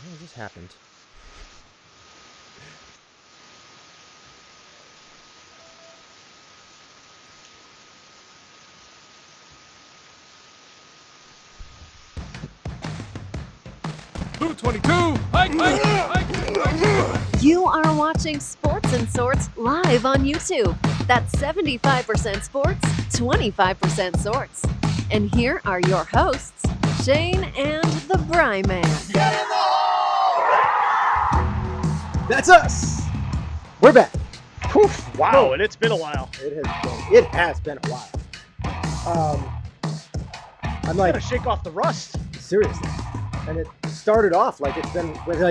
What just happened? Blue 22! Hike, hike, hike! You are watching Sports and Sorts live on YouTube. That's 75% sports, 25% sorts. And here are your hosts, Shane and the Bry Man. That's us! We're back. Poof, wow, and it's been a while. It has been a while. I'm like, Gotta shake off the rust. seriously. And it started off like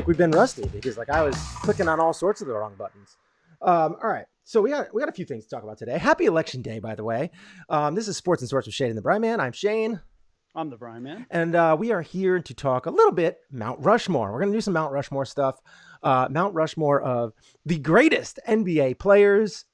we've been rusty because like I was clicking on all sorts of the wrong buttons. All right, so we got a few things to talk about today. Happy Election Day, by the way. This is Sports and Sorts with Shane and the Bry Man. I'm Shane. I'm the Brian Man. And we are here to talk a little bit Mount Rushmore. We're going to do some Mount Rushmore stuff. Mount Rushmore of the greatest NBA players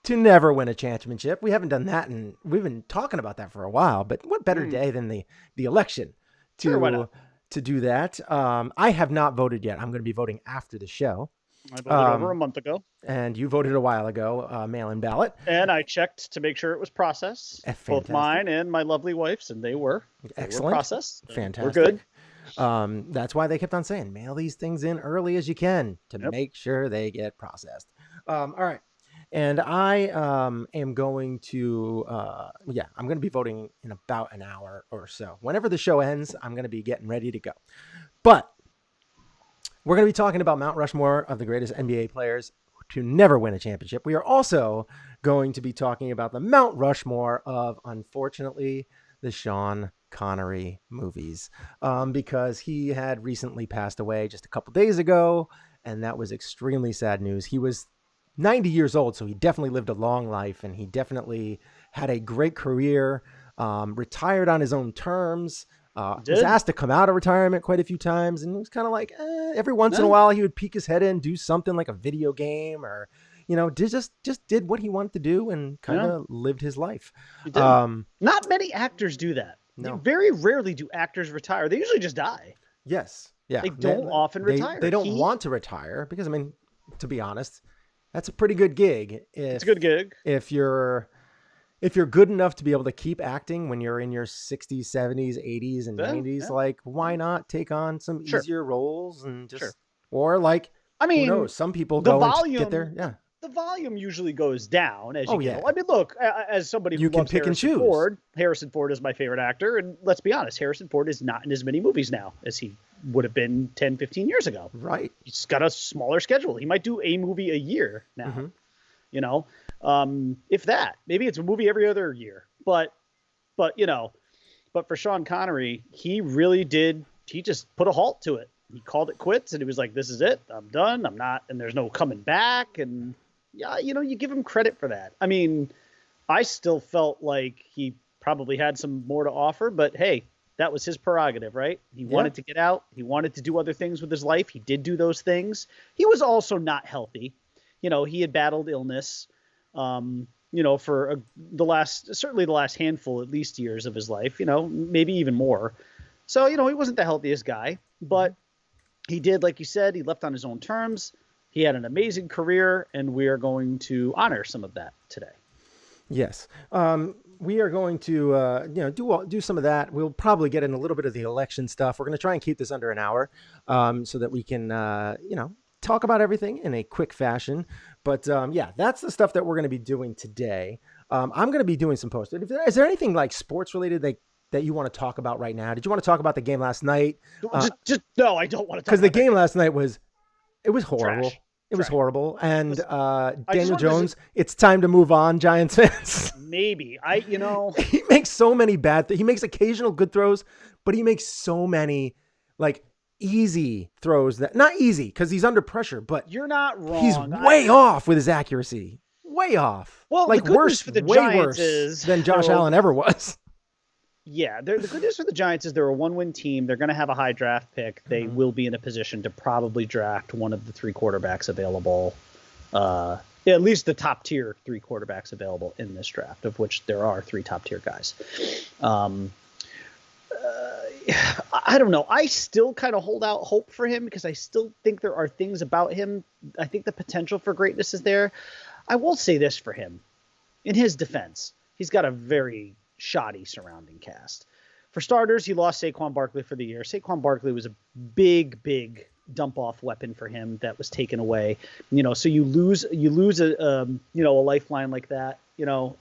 to never win a championship. We haven't done that, and we've been talking about that for a while. But what better day than the election to do that? I have not voted yet. I'm going to be voting after the show. I voted over a month ago. And you voted a while ago, mail-in ballot. And I checked to make sure it was processed. Both mine and my lovely wife's, and they were. Excellent. They were processed. Fantastic. We're good. That's why they kept on saying, mail these things in early as you can to make sure they get processed. All right. And I am going to, I'm going to be voting in about an hour or so. Whenever the show ends, I'm going to be getting ready to go. But we're going to be talking about Mount Rushmore of the greatest NBA players to never win a championship. We are also going to be talking about the Mount Rushmore of, unfortunately, the Sean Connery movies, because he had recently passed away just a couple days ago, and that was extremely sad news. He was 90 years old, so he definitely lived a long life, and he definitely had a great career, retired on his own terms, was asked to come out of retirement quite a few times, and it was kind of like every once in a while he would peek his head in, do something like a video game, or just did what he wanted to do and kind of lived his life. Not many actors do that. No. Very rarely do actors retire. They usually just die. Yes. Yeah. They don't often retire. They don't want to retire because, I mean, to be honest, that's a pretty good gig. It's a good gig. If you're good enough to be able to keep acting when you're in your 60s, 70s, 80s, and 90s, like, why not take on some easier roles and just, or like, I mean, who knows? Some people go and get there. Yeah. The volume usually goes down as you go. I mean, look, as somebody who loves pick and choose. Harrison Ford is my favorite actor. And let's be honest, Harrison Ford is not in as many movies now as he would have been 10, 15 years ago. Right. He's got a smaller schedule. He might do a movie a year now, if that. Maybe it's a movie every other year. But for Sean Connery, he really did. He just put a halt to it. He called it quits, and he was like, this is it. I'm done. I'm not. And there's no coming back. And yeah, you give him credit for that. I mean, I still felt like he probably had some more to offer, but hey, that was his prerogative, right? He wanted to get out. He wanted to do other things with his life. He did do those things. He was also not healthy. He had battled illness, for the last handful, at least, years of his life, maybe even more. So, he wasn't the healthiest guy, but he did, like you said, he left on his own terms. He had an amazing career, and we are going to honor some of that today. Yes. We are going to, do some of that. We'll probably get in a little bit of the election stuff. We're going to try and keep this under an hour so that we can, talk about everything in a quick fashion. But that's the stuff that we're going to be doing today. I'm going to be doing some posts. Is there anything like sports related that you want to talk about right now? Did you want to talk about the game last night? No, I don't want to talk because the game last night was horrible. Trash. It was horrible. And Daniel Jones, it's time to move on, Giants fans. Maybe. He makes so many bad things. He makes occasional good throws, but he makes so many like easy throws that not easy because he's under pressure, but you're not wrong. He's way off with his accuracy. Way off. Well, like worse, way worse than Josh Allen ever was. Yeah, the good news for the Giants is they're a one-win team. They're going to have a high draft pick. They will be in a position to probably draft one of the three quarterbacks available, at least the top-tier three quarterbacks available in this draft, of which there are three top-tier guys. I don't know. I still kind of hold out hope for him because I still think there are things about him. I think the potential for greatness is there. I will say this for him. In his defense, he's got a very shoddy surrounding cast. For starters, he lost Saquon Barkley for the year. Saquon Barkley was a big dump off weapon for him that was taken away. So you lose a lifeline like that.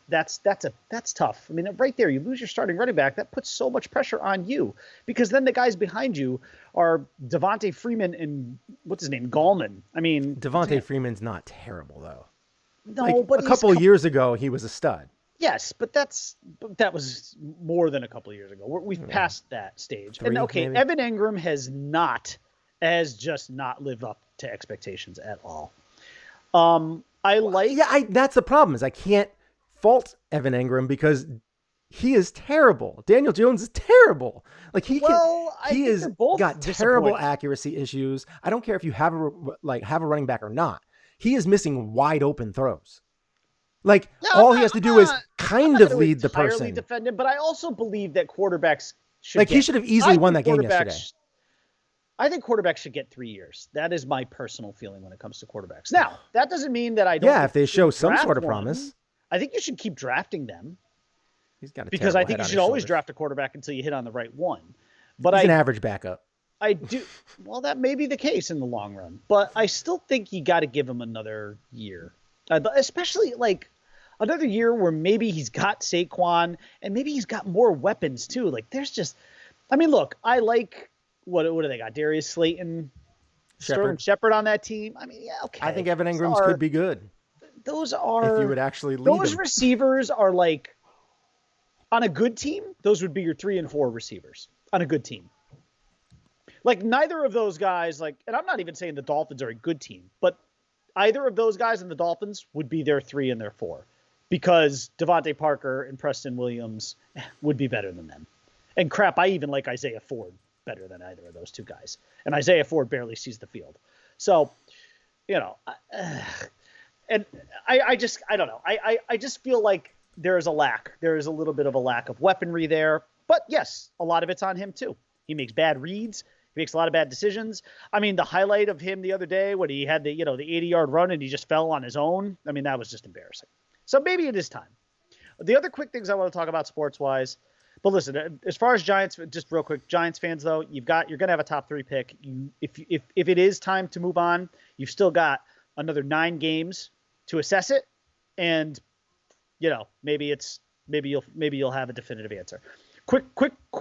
That's tough. I mean, right there, you lose your starting running back. That puts so much pressure on you because then the guys behind you are Devontae Freeman and what's his name, Gallman. I mean, Devontae Freeman's not terrible though. No, but a couple years ago, he was a stud. Yes, but that was more than a couple of years ago. We've passed that stage. And okay, maybe. Evan Engram has just not lived up to expectations at all. That's the problem is I can't fault Evan Engram because he is terrible. Daniel Jones is terrible. Like he has got terrible accuracy issues. I don't care if you have a running back or not. He is missing wide open throws. He has to do is kind of lead the person. Defend him, but I also believe that quarterbacks should he should have easily won that game yesterday. I think quarterbacks should get 3 years. That is my personal feeling when it comes to quarterbacks. Now, that doesn't mean that I don't. Yeah, if they show some sort of promise. I think you should keep drafting them. He's got because I think you should always draft a quarterback until you hit on the right one. But he's an average backup. I do. Well, that may be the case in the long run, but I still think you got to give him another year, especially another year where maybe he's got Saquon and maybe he's got more weapons too. Look, I like what do they got? Darius Slayton, Sterling Shepard on that team. I mean, yeah, okay. I think Evan Engram could be good. Those are if you would actually lead those receivers are on a good team. Those would be your 3 and 4 receivers on a good team. Neither of those guys, and I'm not even saying the Dolphins are a good team, but either of those guys in the Dolphins would be their 3 and their 4 because Devontae Parker and Preston Williams would be better than them. And crap, I even like Isaiah Ford better than either of those two guys. And Isaiah Ford barely sees the field. So, and I don't know. I just feel like there is a lack. There is a little bit of a lack of weaponry there. But yes, a lot of it's on him too. He makes bad reads. He makes a lot of bad decisions. I mean, the highlight of him the other day when he had the 80-yard run and he just fell on his own. I mean, that was just embarrassing. So maybe it is time. The other quick things I want to talk about sports-wise, but listen, as far as Giants, just real quick, Giants fans though, you're going to have a top 3 pick. If it is time to move on, you've still got another 9 games to assess it, and maybe you'll have a definitive answer.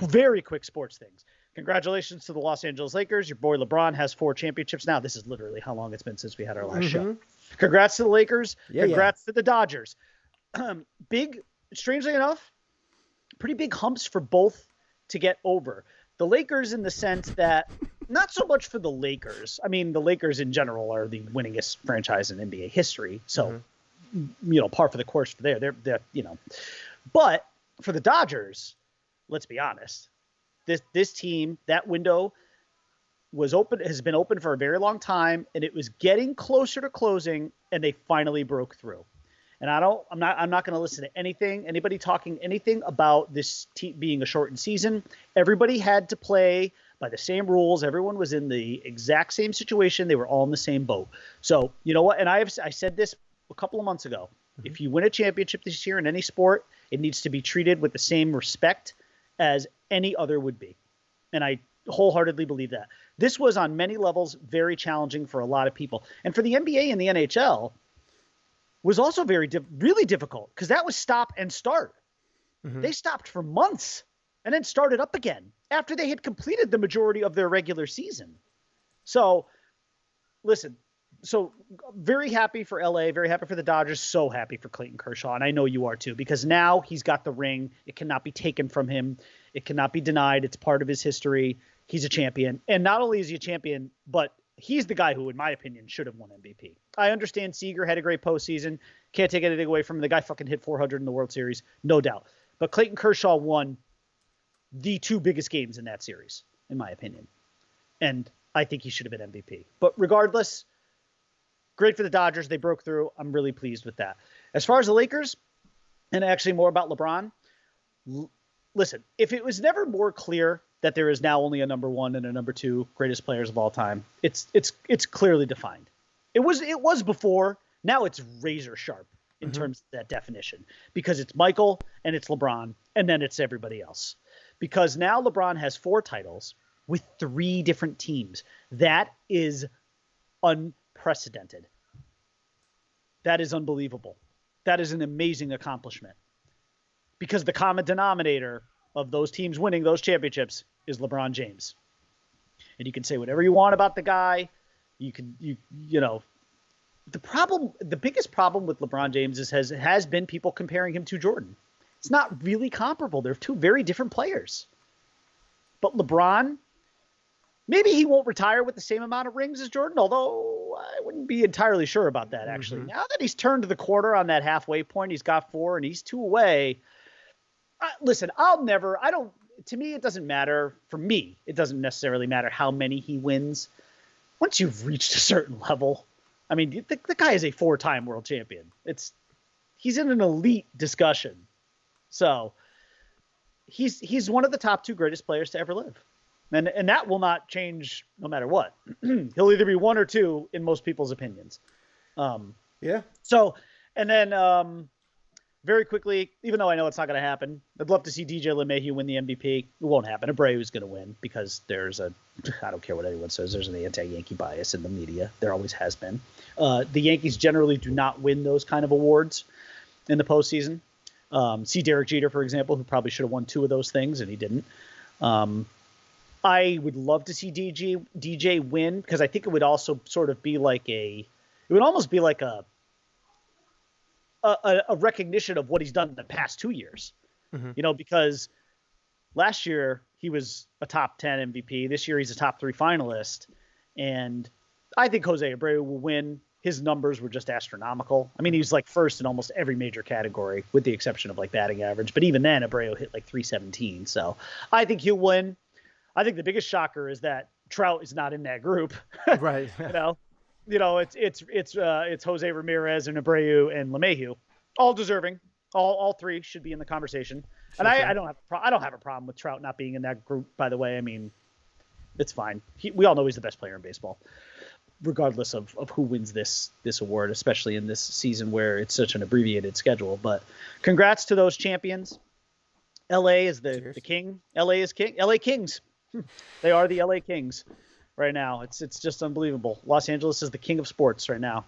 Very quick sports things. Congratulations to the Los Angeles Lakers. Your boy LeBron has 4 championships now. This is literally how long it's been since we had our last show. Congrats to the Lakers. Congrats to the Dodgers. Strangely enough, pretty big humps for both to get over. The Lakers in the sense that not so much for the Lakers. I mean, the Lakers in general are the winningest franchise in NBA history. So, par for the course for they're but for the Dodgers, let's be honest. This team, that window has been open for a very long time, and it was getting closer to closing, and they finally broke through. And I'm not going to listen to anybody talking anything about this being a shortened season. Everybody had to play by the same rules. Everyone was in the exact same situation. They were all in the same boat. So, you know what? And I said this a couple of months ago. If you win a championship this year in any sport, it needs to be treated with the same respect as any other would be. And I wholeheartedly believe that. This was on many levels very challenging for a lot of people. And for the NBA and the NHL was also really difficult because that was stop and start. They stopped for months and then started up again after they had completed the majority of their regular season. So listen, very happy for LA, very happy for the Dodgers, so happy for Clayton Kershaw. And I know you are too, because now he's got the ring. It cannot be taken from him. It cannot be denied. It's part of his history. He's a champion. And not only is he a champion, but he's the guy who, in my opinion, should have won MVP. I understand Seager had a great postseason. Can't take anything away from him. The guy fucking hit 400 in the World Series, no doubt. But Clayton Kershaw won the 2 biggest games in that series, in my opinion. And I think he should have been MVP. But regardless, great for the Dodgers. They broke through. I'm really pleased with that. As far as the Lakers, and actually more about LeBron, listen, if it was never more clear that there is now only a number one and a number two greatest players of all time. It's clearly defined. It was before. Now it's razor sharp in terms of that definition, because it's Michael and it's LeBron and then it's everybody else. Because now LeBron has 4 titles with 3 different teams. That is unprecedented. That is unbelievable. That is an amazing accomplishment, because the common denominator of those teams winning those championships is LeBron James. And you can say whatever you want about the guy. You know, the biggest problem with LeBron James has been people comparing him to Jordan. It's not really comparable. They're 2 very different players. But LeBron, maybe he won't retire with the same amount of rings as Jordan, although I wouldn't be entirely sure about that, actually. Now that he's turned the corner on that halfway point, he's got 4 and he's 2 away. Listen, to me, it doesn't matter. For me, it doesn't necessarily matter how many he wins. Once you've reached a certain level, I mean, the guy is a 4-time world champion. He's in an elite discussion. So he's one of the top 2 greatest players to ever live. And that will not change no matter what. He'll either be 1 or 2 in most people's opinions. Yeah. So, and then very quickly, even though I know it's not going to happen, I'd love to see DJ LeMahieu win the MVP. It won't happen. Abreu's going to win, because I don't care what anyone says, there's an anti-Yankee bias in the media. There always has been. The Yankees generally do not win those kind of awards in the postseason. See Derek Jeter, for example, who probably should have won 2 of those things, and he didn't. I would love to see DJ win, because I think it would also sort of be like it would almost be like a recognition of what he's done in the past 2 years, you know, because last year he was a top 10 MVP. This year he's a top 3 finalist. And I think Jose Abreu will win. His numbers were just astronomical. I mean, he's like first in almost every major category, with the exception of like batting average. But even then, Abreu hit like 317. So I think he'll win. I think the biggest shocker is that Trout is not in that group. Right. You know, it's Jose Ramirez and Abreu and LeMahieu, all deserving. All 3 should be in the conversation. And I don't have a problem with Trout not being in that group, by the way. I mean, it's fine. We all know he's the best player in baseball, regardless of who wins this award, especially in this season where it's such an abbreviated schedule. But congrats to those champions. LA is the king. LA is king. LA Kings. They are the LA Kings right now. It's just unbelievable. Los Angeles is the king of sports right now.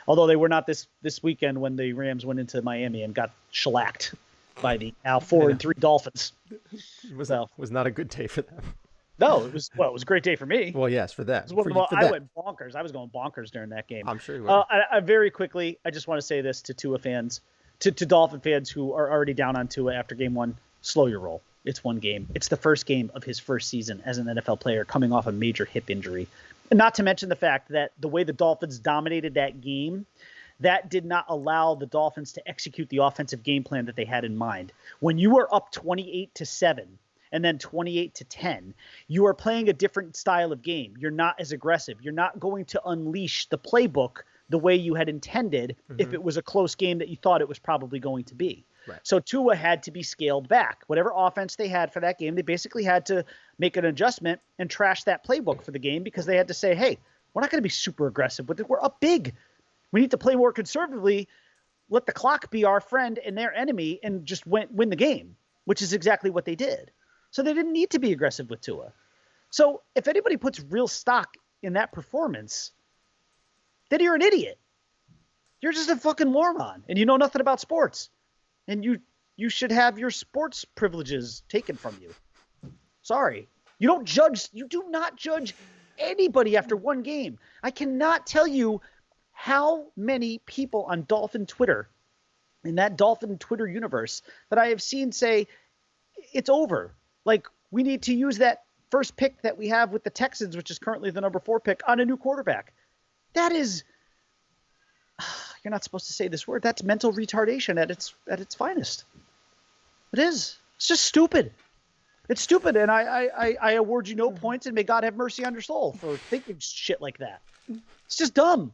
Although they were not this weekend when the Rams went into Miami and got shellacked by the now 4-3 Dolphins. It was not a good day for them. No, it was a great day for me. Well, yes, for that. I went bonkers. I was going bonkers during that game. I'm sure you were. I very quickly, I just want to say this to Tua fans, to Dolphin fans who are already down on Tua after game 1. Slow your roll. It's 1 game. It's the first game of his first season as an NFL player, coming off a major hip injury. And not to mention the fact that the way the Dolphins dominated that game, that did not allow the Dolphins to execute the offensive game plan that they had in mind. When you are up 28-7 and then 28-10, you are playing a different style of game. You're not as aggressive. You're not going to unleash the playbook the way you had intended if it was a close game that you thought it was probably going to be. Right. So Tua had to be scaled back. Whatever offense they had for that game, they basically had to make an adjustment and trash that playbook for the game, because they had to say, hey, we're not going to be super aggressive with it. We're up big. We need to play more conservatively, let the clock be our friend and their enemy, and just win the game, which is exactly what they did. So they didn't need to be aggressive with Tua. So if anybody puts real stock in that performance, then you're an idiot. You're just a fucking moron, and you know nothing about sports. And you should have your sports privileges taken from you. Sorry. You do not judge anybody after 1 game. I cannot tell you how many people on Dolphin Twitter, in that Dolphin Twitter universe, that I have seen say, it's over. Like, we need to use that first pick that we have with the Texans, which is currently the number 4 pick, on a new quarterback. That is... You're not supposed to say this word. That's mental retardation at its finest. It is. It's just stupid. It's stupid, and I award you no points, and may God have mercy on your soul for thinking shit like that. It's just dumb.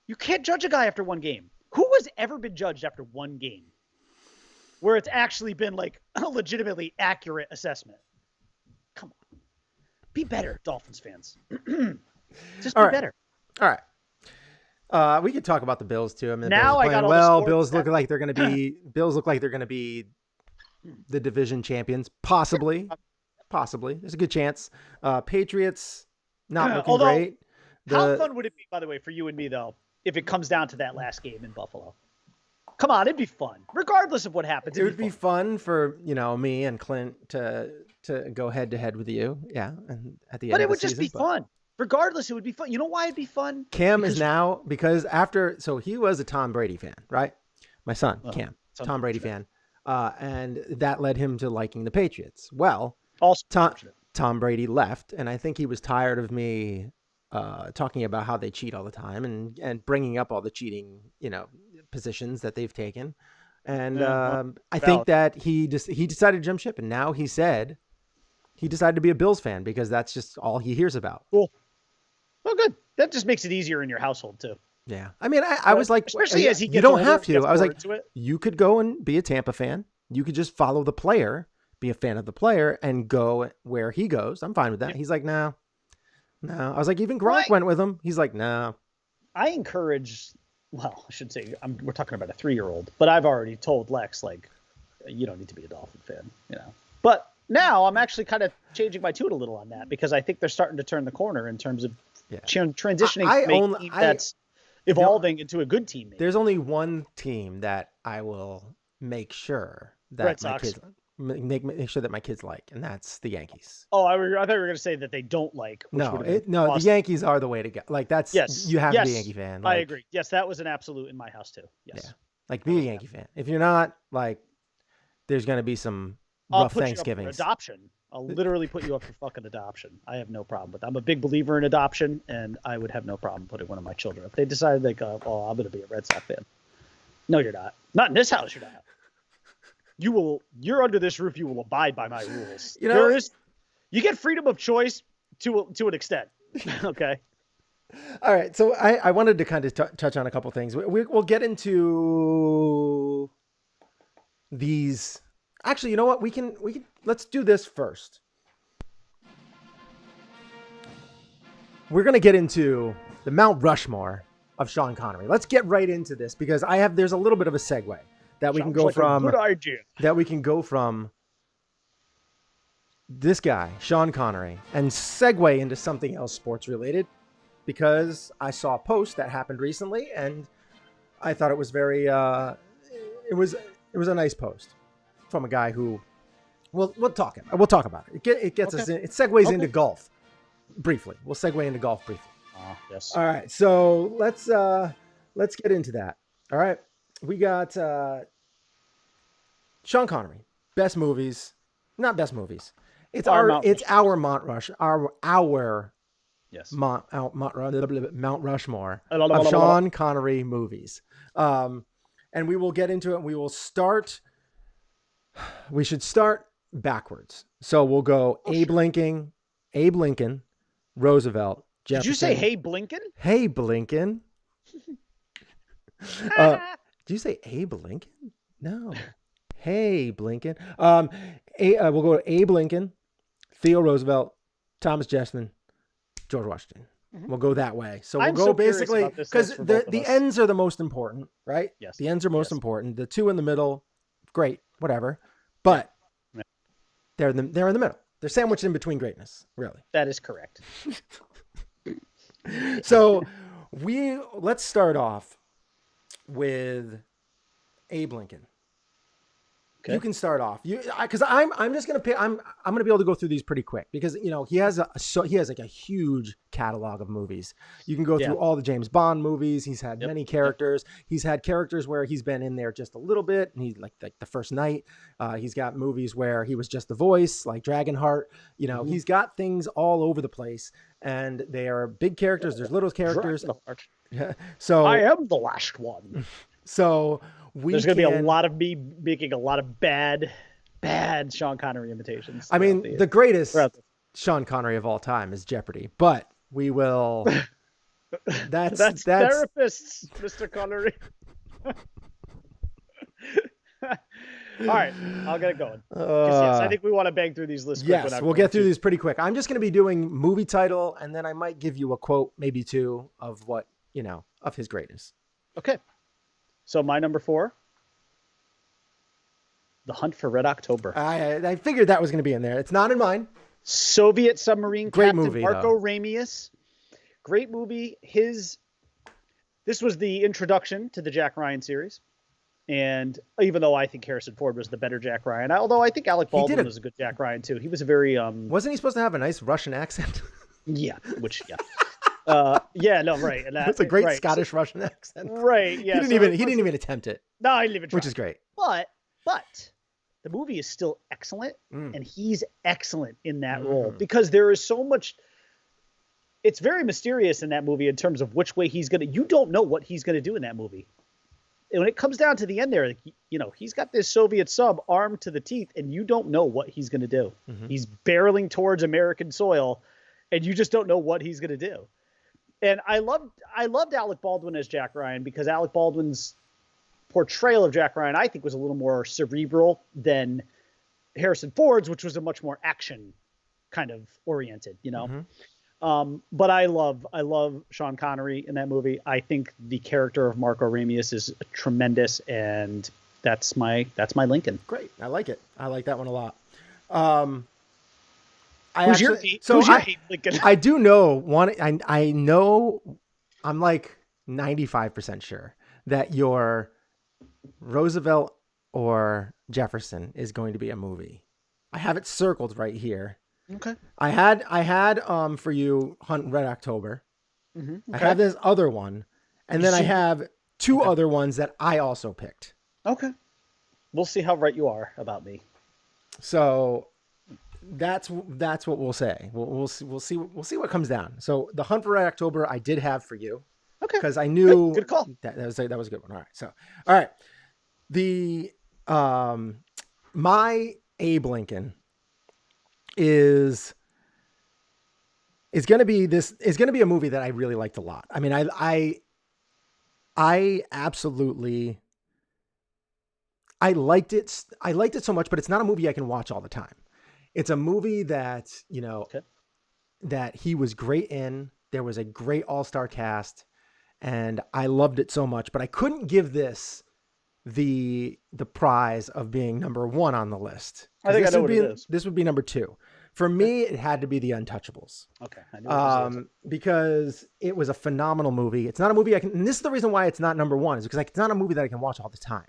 You can't judge a guy after 1 game. Who has ever been judged after 1 game where it's actually been like a legitimately accurate assessment? Be better, Dolphins fans. Just All be right. better. All right. We could talk about the Bills too. I mean, the Bills Now are I playing got all the well. sports. Bills look like they're going to be. Bills look like they're going to be the division champions, possibly. Possibly. There's a good chance. Patriots not looking Although, great. how The fun would it be, by the way, for you and me though, if it comes down to that last game in Buffalo? Come on, it'd be fun, regardless of what happens. it would be fun for me and Clint to go head to head with you. Yeah, and at the But end it of the would just season. be fun. Regardless, it would be fun. You know why it'd be fun? Cam is Because now because after he was a Tom Brady fan, right? My son Cam, sounds Tom Brady unfortunate. fan, and that led him to liking the Patriots. Well, Also, Tom Brady left, and I think he was tired of me talking about how they cheat all the time and bringing up all the cheating, positions that they've taken. And I think that he decided to jump ship, and now he said he decided to be a Bills fan because that's just all he hears about. cool. Well, good. That just makes it easier in your household too. Yeah. I mean, I was like, especially as he you gets don't older, have to. gets I was more like, into it. you could go and be a Tampa fan. You could just follow the player, be a fan of the player, and go where he goes. I'm fine with that. Yeah. He's like, no. I was like, even Gronk Right. went with him. He's like, no. I encourage. Well, I should say we're talking about a 3-year-old, but I've already told Lex like, you don't need to be a Dolphin fan, But now I'm actually kind of changing my tune a little on that because I think they're starting to turn the corner in terms of transitioning to make a team that's evolving into a good team. Maybe. There's only one team that I will make sure that Red my Sox. kids make sure that my kids like, and that's the Yankees. Oh, I thought you were going to say that they don't like. Which The Yankees are the way to go. Like that's you have to be a Yankee fan. Like, I agree. Yes, that was an absolute in my house too. Yes. Yeah. Like be a Yankee fan. If you're not, like, there's going to be some rough Thanksgivings. Adoption. I'll literally put you up for fucking adoption. I have no problem with that. I'm a big believer in adoption, and I would have no problem putting one of my children. If they decided I'm going to be a Red Sox fan. No, you're not. Not in this house, you're not. You're under this roof. You will abide by my rules. You get freedom of choice to an extent. Okay. All right. So I wanted to kind of touch on a couple things. We'll get into these. Actually, you know what? We can let's do this first. We're going to get into the Mount Rushmore of Sean Connery. Let's get right into this because there's a little bit of a segue that we can go from. Good idea. That we can go from this guy, Sean Connery, and segue into something else sports related because I saw a post that happened recently and I thought it was very it was a nice post from a guy who we'll talk about it. It gets us in, it segues into golf briefly. We'll segue into golf briefly. Yes. All right. So let's get into that. All right. We got Sean Connery, best movies, not best movies. It's our Mount Rushmore of Sean Connery movies. And we will get into it. We should start backwards. So we'll go Abe Lincoln, Roosevelt, Jefferson. Did you say hey Blinken? Hey Blinken. Did you say Abe Lincoln? No. Hey Blinken. We'll go to Abe Lincoln, Theo Roosevelt, Thomas Jefferson, George Washington. Mm-hmm. We'll go that way. So we'll go basically because the ends are the most important, right? Yes. The ends are most important. The two in the middle, great, whatever. But they're in the middle. They're sandwiched in between greatness, really. That is correct. So let's start off with Abe Lincoln. Okay. You can start off. Because I'm just gonna pick. I'm gonna be able to go through these pretty quick because he has like a huge catalog of movies. You can go through all the James Bond movies. He's had many characters. He's had characters where he's been in there just a little bit, and he's like the first night. He's got movies where he was just the voice, like Dragonheart. He's got things all over the place, and they are big characters. There's little characters. So I am the last one. So. There's going to be a lot of me making a lot of bad Sean Connery imitations. I mean, the greatest Sean Connery of all time is Jeopardy, but we will. That's therapists, Mr. Connery. All right, I'll get it going. Because yes, I Uh, think we want to bang through these lists quick yes, without we'll going get through too. these pretty quick. I'm just going to be doing movie title, and then I might give you a quote, maybe two, of what, of his greatness. Okay, so my number 4, The Hunt for Red October. I figured that was going to be in there. It's not in mine. Soviet submarine Great captain movie, Marco though. Ramius. Great movie. This was the introduction to the Jack Ryan series. And even though I think Harrison Ford was the better Jack Ryan, although I think Alec He did Baldwin was a good Jack Ryan too. He was a very Wasn't he supposed to have a nice Russian accent? yeah, which yeah. Yeah, no, right. And It's a great right. Scottish Russian accent. Right, yeah. He didn't even attempt it, No, I didn't even try. which is great. But the movie is still excellent, and he's excellent in that role because there is so much. It's very mysterious in that movie in terms of which way he's gonna. You don't know what he's gonna do in that movie. And when it comes down to the end there, he's got this Soviet sub armed to the teeth, and you don't know what he's gonna do. He's barreling towards American soil, and you just don't know what he's gonna do. And I loved Alec Baldwin as Jack Ryan because Alec Baldwin's portrayal of Jack Ryan, I think, was a little more cerebral than Harrison Ford's, which was a much more action kind of oriented, But I love Sean Connery in that movie. I think the character of Marco Ramius is tremendous, and that's my Lincoln. Great, I like it. I like that one a lot. Who's your hate Lincoln? I do know one. I know. I'm like 95% sure that your Roosevelt or Jefferson is going to be a movie. I have it circled right here. Okay. I had for you Hunt Red October. Okay. I have this other one, and then I have two other ones that I also picked. Okay. We'll see how right you are about me. So that's what we'll say. We'll see what comes down. So the Hunt for Red October I did have for you. Okay. Because I knew good call. That was a good one. All right. So all right. The my Abe Lincoln is going to be a movie that I really liked a lot. I mean, I absolutely I liked it. I liked it so much, but it's not a movie I can watch all the time. It's a movie that, that he was great in. There was a great all-star cast, and I loved it so much, but I couldn't give this the prize of being number one on the list. I think I know what it is. This would be number two. For me, it had to be The Untouchables. Okay. I knew it was because it was a phenomenal movie. It's not a movie and this is the reason why it's not number one, is because it's not a movie that I can watch all the time.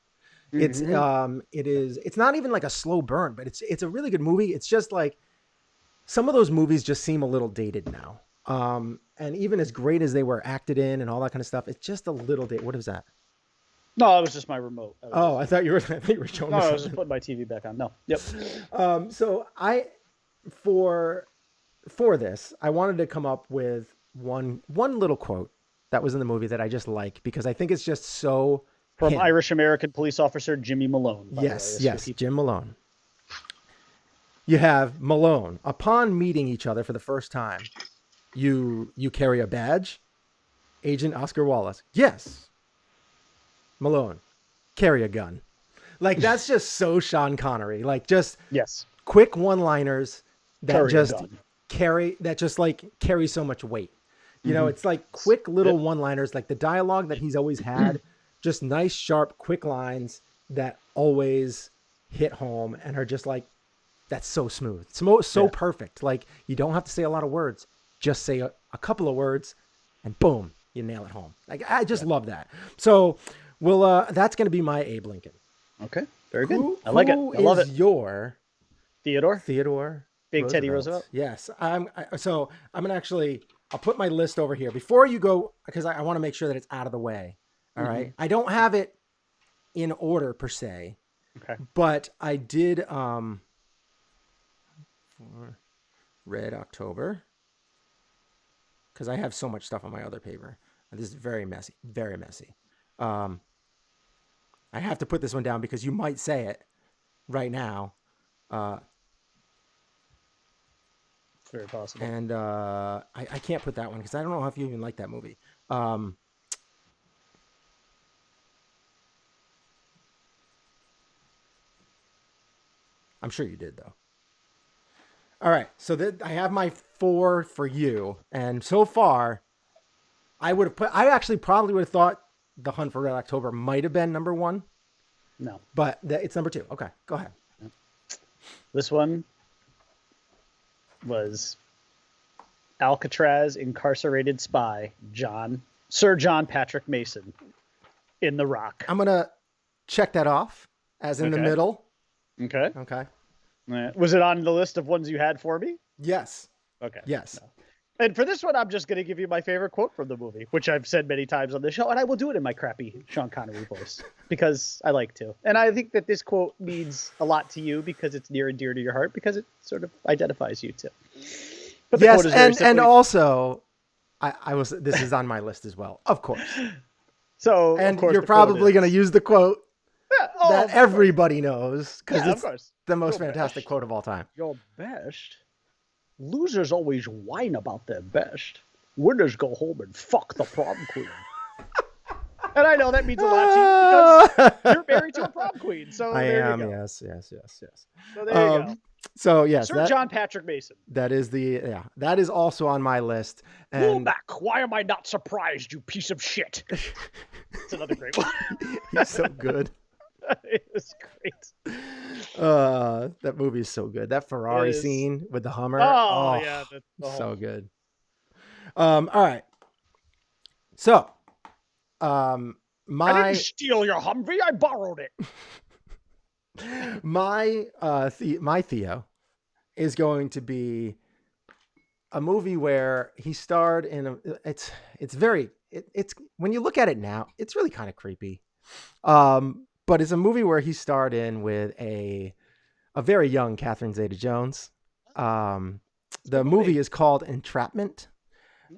It's not even like a slow burn, but it's a really good movie. It's just like some of those movies just seem a little dated now. And even as great as they were acted in and all that kind of stuff, it's just a little dated. What is that? No, it was just my remote. I thought you were showing me something. I was just putting my TV back on. No. Yep. So for this, I wanted to come up with one little quote that was in the movie that I just like, because I think it's just so from Irish American police officer Jimmy Malone. Yes, Jim Malone. You have Malone. Upon meeting each other for the first time, you carry a badge? Agent Oscar Wallace. Yes. Malone. Carry a gun. Like, that's just so Sean Connery. Like, just quick one-liners that carry so much weight. You know, it's like quick little one-liners, like the dialogue that he's always had, just nice, sharp, quick lines that always hit home and are just like, that's so smooth. So perfect. Like, you don't have to say a lot of words. Just say a couple of words and boom, you nail it home. Like, I just love that. So that's going to be my Abe Lincoln. Okay. Very good. I like it. I love it. Your Theodore Big Roosevelt. Teddy Roosevelt. Yes. I'm going to actually, I'll put my list over here before you go, because I want to make sure that it's out of the way. All right. I don't have it in order per se. Okay. But I did for Red October, because I have so much stuff on my other paper. This is very messy. Very messy. I have to put this one down because you might say it right now. It's very possible. And I can't put that one because I don't know if you even like that movie. I'm sure you did though. All right, so I have my 4 for you, and so far, I actually probably would have thought The Hunt for Red October might have been number 1, No. but it's number 2. Okay, go ahead. This one was Alcatraz incarcerated spy Sir John Patrick Mason in The Rock. I'm gonna check that off as in the Okay. middle. Okay. Okay. Was it on the list of ones you had for me? Yes. Okay. Yes. No. And for this one, I'm just going to give you my favorite quote from the movie, which I've said many times on the show, and I will do it in my crappy Sean Connery voice because I like to. And I think that this quote means a lot to you because it's near and dear to your heart because it sort of identifies you too. But the Yes, quote is very and simply, also, this is on my list as well, of course. so And of course you're the quote probably is- going to use the quote Yeah, oh, that of course. everybody knows because Yeah, of it's course. the most Your fantastic best. quote of all time. Your best. Losers always whine about their best. Winners go home and fuck the prom queen. And I know that means a lot to you because you're married to a prom queen. So I there am. you go. Yes. So there you go. So yes, Sir John Patrick Mason. that is also on my list. And Womack, why am I not surprised, you piece of shit? It's another great one. he's so good. It was great. That movie is so good. That Ferrari It is. scene with the Hummer. Oh, yeah. The so whole- good. All right. So, I my didn't steal your Humvee. I borrowed it. my Theo is going to be a movie where he starred in it's when you look at it now, it's really kind of creepy. But it's a movie where he starred in with a very young Catherine Zeta-Jones. The movie is called Entrapment.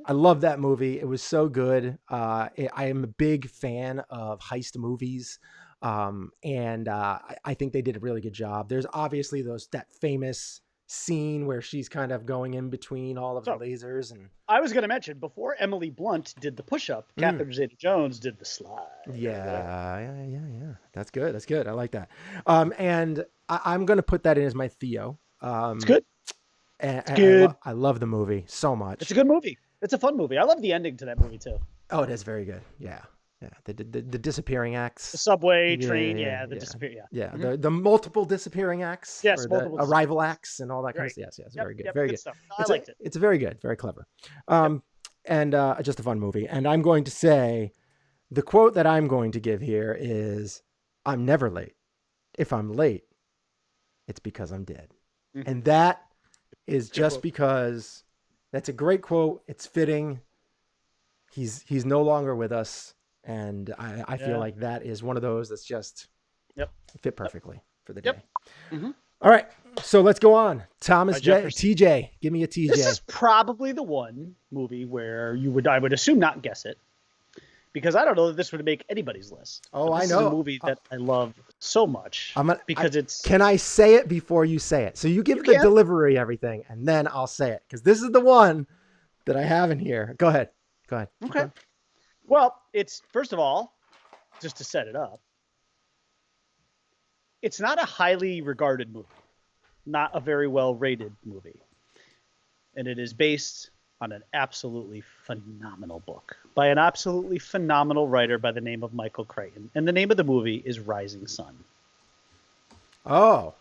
I love that movie. It was so good. I am a big fan of heist movies. And I think they did a really good job. There's obviously that famous scene where she's kind of going in between all of the lasers. And I was going to mention, before Emily Blunt did the push-up, Catherine Zeta-Jones did the slide. Yeah. That's good. I like that. And I'm going to put that in as my Theo. It's good. It's good. I love the movie so much. It's a good movie. It's a fun movie. I love the ending to that movie too. Oh, it is very good. Yeah. The disappearing acts. The subway train. Yeah. Disappear. Yeah. Yeah. The multiple disappearing acts. Yes, or multiple the arrival acts and all that kind of Right. stuff. Yes. Yep, Very good. yep, Very good. Stuff. I liked it. It's very good. Very clever. And just a fun movie. And I'm going to say the quote that I'm going to give here is, "I'm never late. If I'm late, it's because I'm dead." Mhm. And that is just quote. because that's a great quote. It's fitting. He's no longer with us. And I feel like that is one of those that's just fit perfectly for the day. Mhm. All right. So let's go on. Thomas J. Jefferson. TJ. Give me a TJ. This is probably the one movie where I would assume not guess it, because I don't know that this would make anybody's list. Oh, But I this know. is a movie that I love so much it's. Can I say it before you say it? So you give the can. delivery, everything, and then I'll say it. Because this is the one that I have in here. Go ahead. Okay. Well, it's, first of all, just to set it up, it's not a highly regarded movie, not a very well rated movie. And it is based on an absolutely phenomenal book by an absolutely phenomenal writer by the name of Michael Crichton. And the name of the movie is Rising Sun. Oh.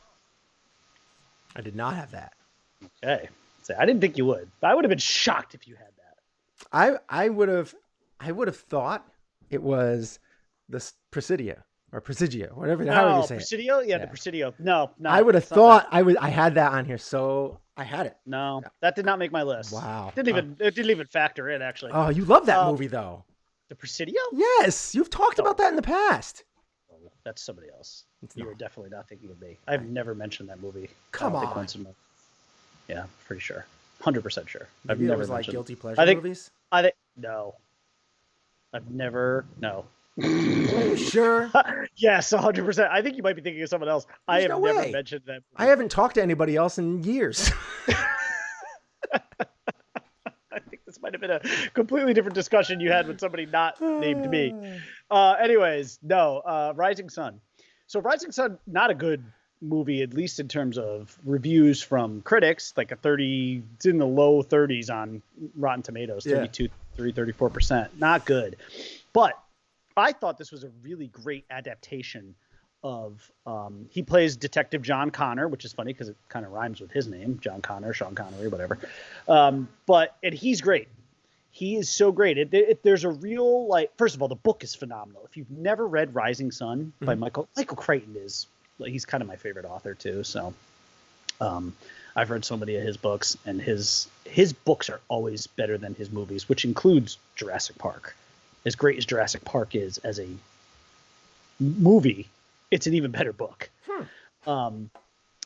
I did not have that. Okay. So I didn't think you would. I would have been shocked if you had that. I would have thought it was the Presidio or Presidio, whatever however you say it. Presidio? Yeah, the Presidio. No. I would have it's not thought I had that on here, so I had it. No, that did not make my list. Wow. It didn't even factor in, actually. Oh, you love that movie though. The Presidio? Yes, you've talked about that in the past. Oh, that's somebody else. It's You not. were definitely not thinking of me. I've never mentioned that movie. Come I don't think on. once in my- Yeah, pretty sure. 100% sure. I've Maybe that never was like mentioned. guilty pleasure I think- movies. I think no. I've never. No. Are you sure? Yes, 100%. I think you might be thinking of someone else. I There's have no never way. mentioned that movie. I haven't talked to anybody else in years. I think this might have been a completely different discussion you had with somebody not named me. Anyways, no. Rising Sun. So Rising Sun, not a good movie, at least in terms of reviews from critics, like it's in the low 30s on Rotten Tomatoes, Yeah. 34%. Not good. But I thought this was a really great adaptation of, he plays Detective John Connor, which is funny because it kind of rhymes with his name, John Connor, Sean Connery, whatever. And he's great. He is so great. There's a real, like, first of all, the book is phenomenal. If you've never read Rising Sun by Michael Crichton, he's kind of my favorite author too. So I've read so many of his books, and his books are always better than his movies, which includes Jurassic Park. As great as Jurassic Park is as a movie, it's an even better book.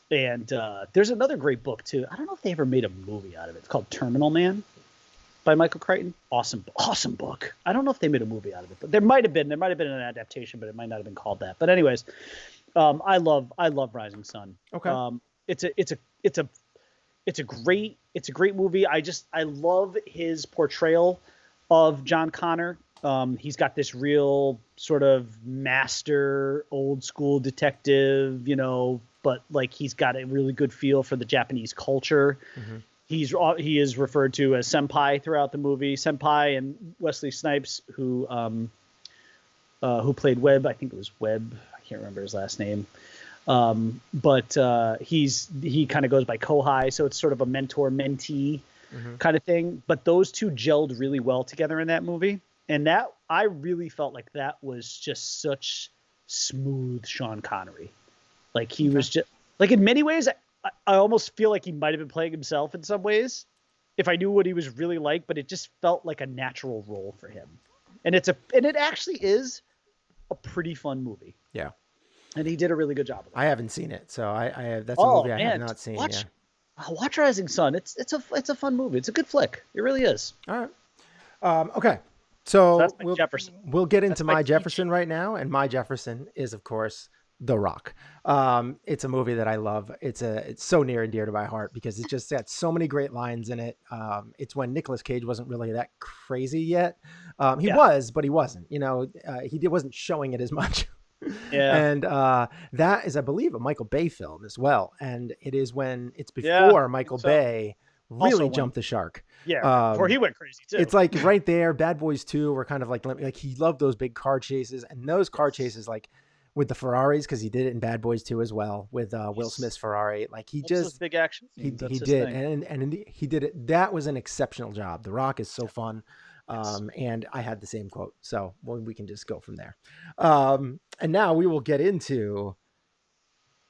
There's another great book too. I don't know if they ever made a movie out of it. It's called Terminal Man by Michael Crichton. Awesome book. I don't know if they made a movie out of it, but there might have been an adaptation, but it might not have been called that. But anyways, I love Rising Sun. Okay. It's a great movie. I love his portrayal of John Connor. He's got this real sort of master old school detective, but like he's got a really good feel for the Japanese culture. He is referred to as Senpai throughout the movie. Senpai and Wesley Snipes, who played Webb. I think it was Webb. I can't remember his last name. But he kind of goes by Kohai, so it's sort of a mentor-mentee kind of thing. But those two gelled really well together in that movie, and that I really felt like that was just such smooth Sean Connery. Like he was just like, in many ways, I almost feel like he might have been playing himself in some ways, if I knew what he was really like. But it just felt like a natural role for him, and it actually is a pretty fun movie. Yeah. And he did a really good job of it. I haven't seen it, so that's a movie I have not seen. Watch Rising Sun. It's a fun movie. It's a good flick. It really is. All right. Okay. So that's my Jefferson. We'll get into my Jefferson right now, and my Jefferson is, of course, The Rock. It's a movie that I love. It's so near and dear to my heart because it's just got so many great lines in it. It's when Nicolas Cage wasn't really that crazy yet. He was, but he wasn't. He wasn't showing it as much. Yeah. And that is, I believe, a Michael Bay film as well. And it is when it's before Michael Bay really jumped the shark. Yeah, before he went crazy too. It's like right there, Bad Boys 2 were kind of like he loved those big car chases, and those car chases like with the Ferraris, because he did it in Bad Boys 2 as well with Will Smith's Ferrari. Like he just big action. He did, and he did it. That was an exceptional job. The Rock is so fun. And I had the same quote, so we can just go from there. And now we will get into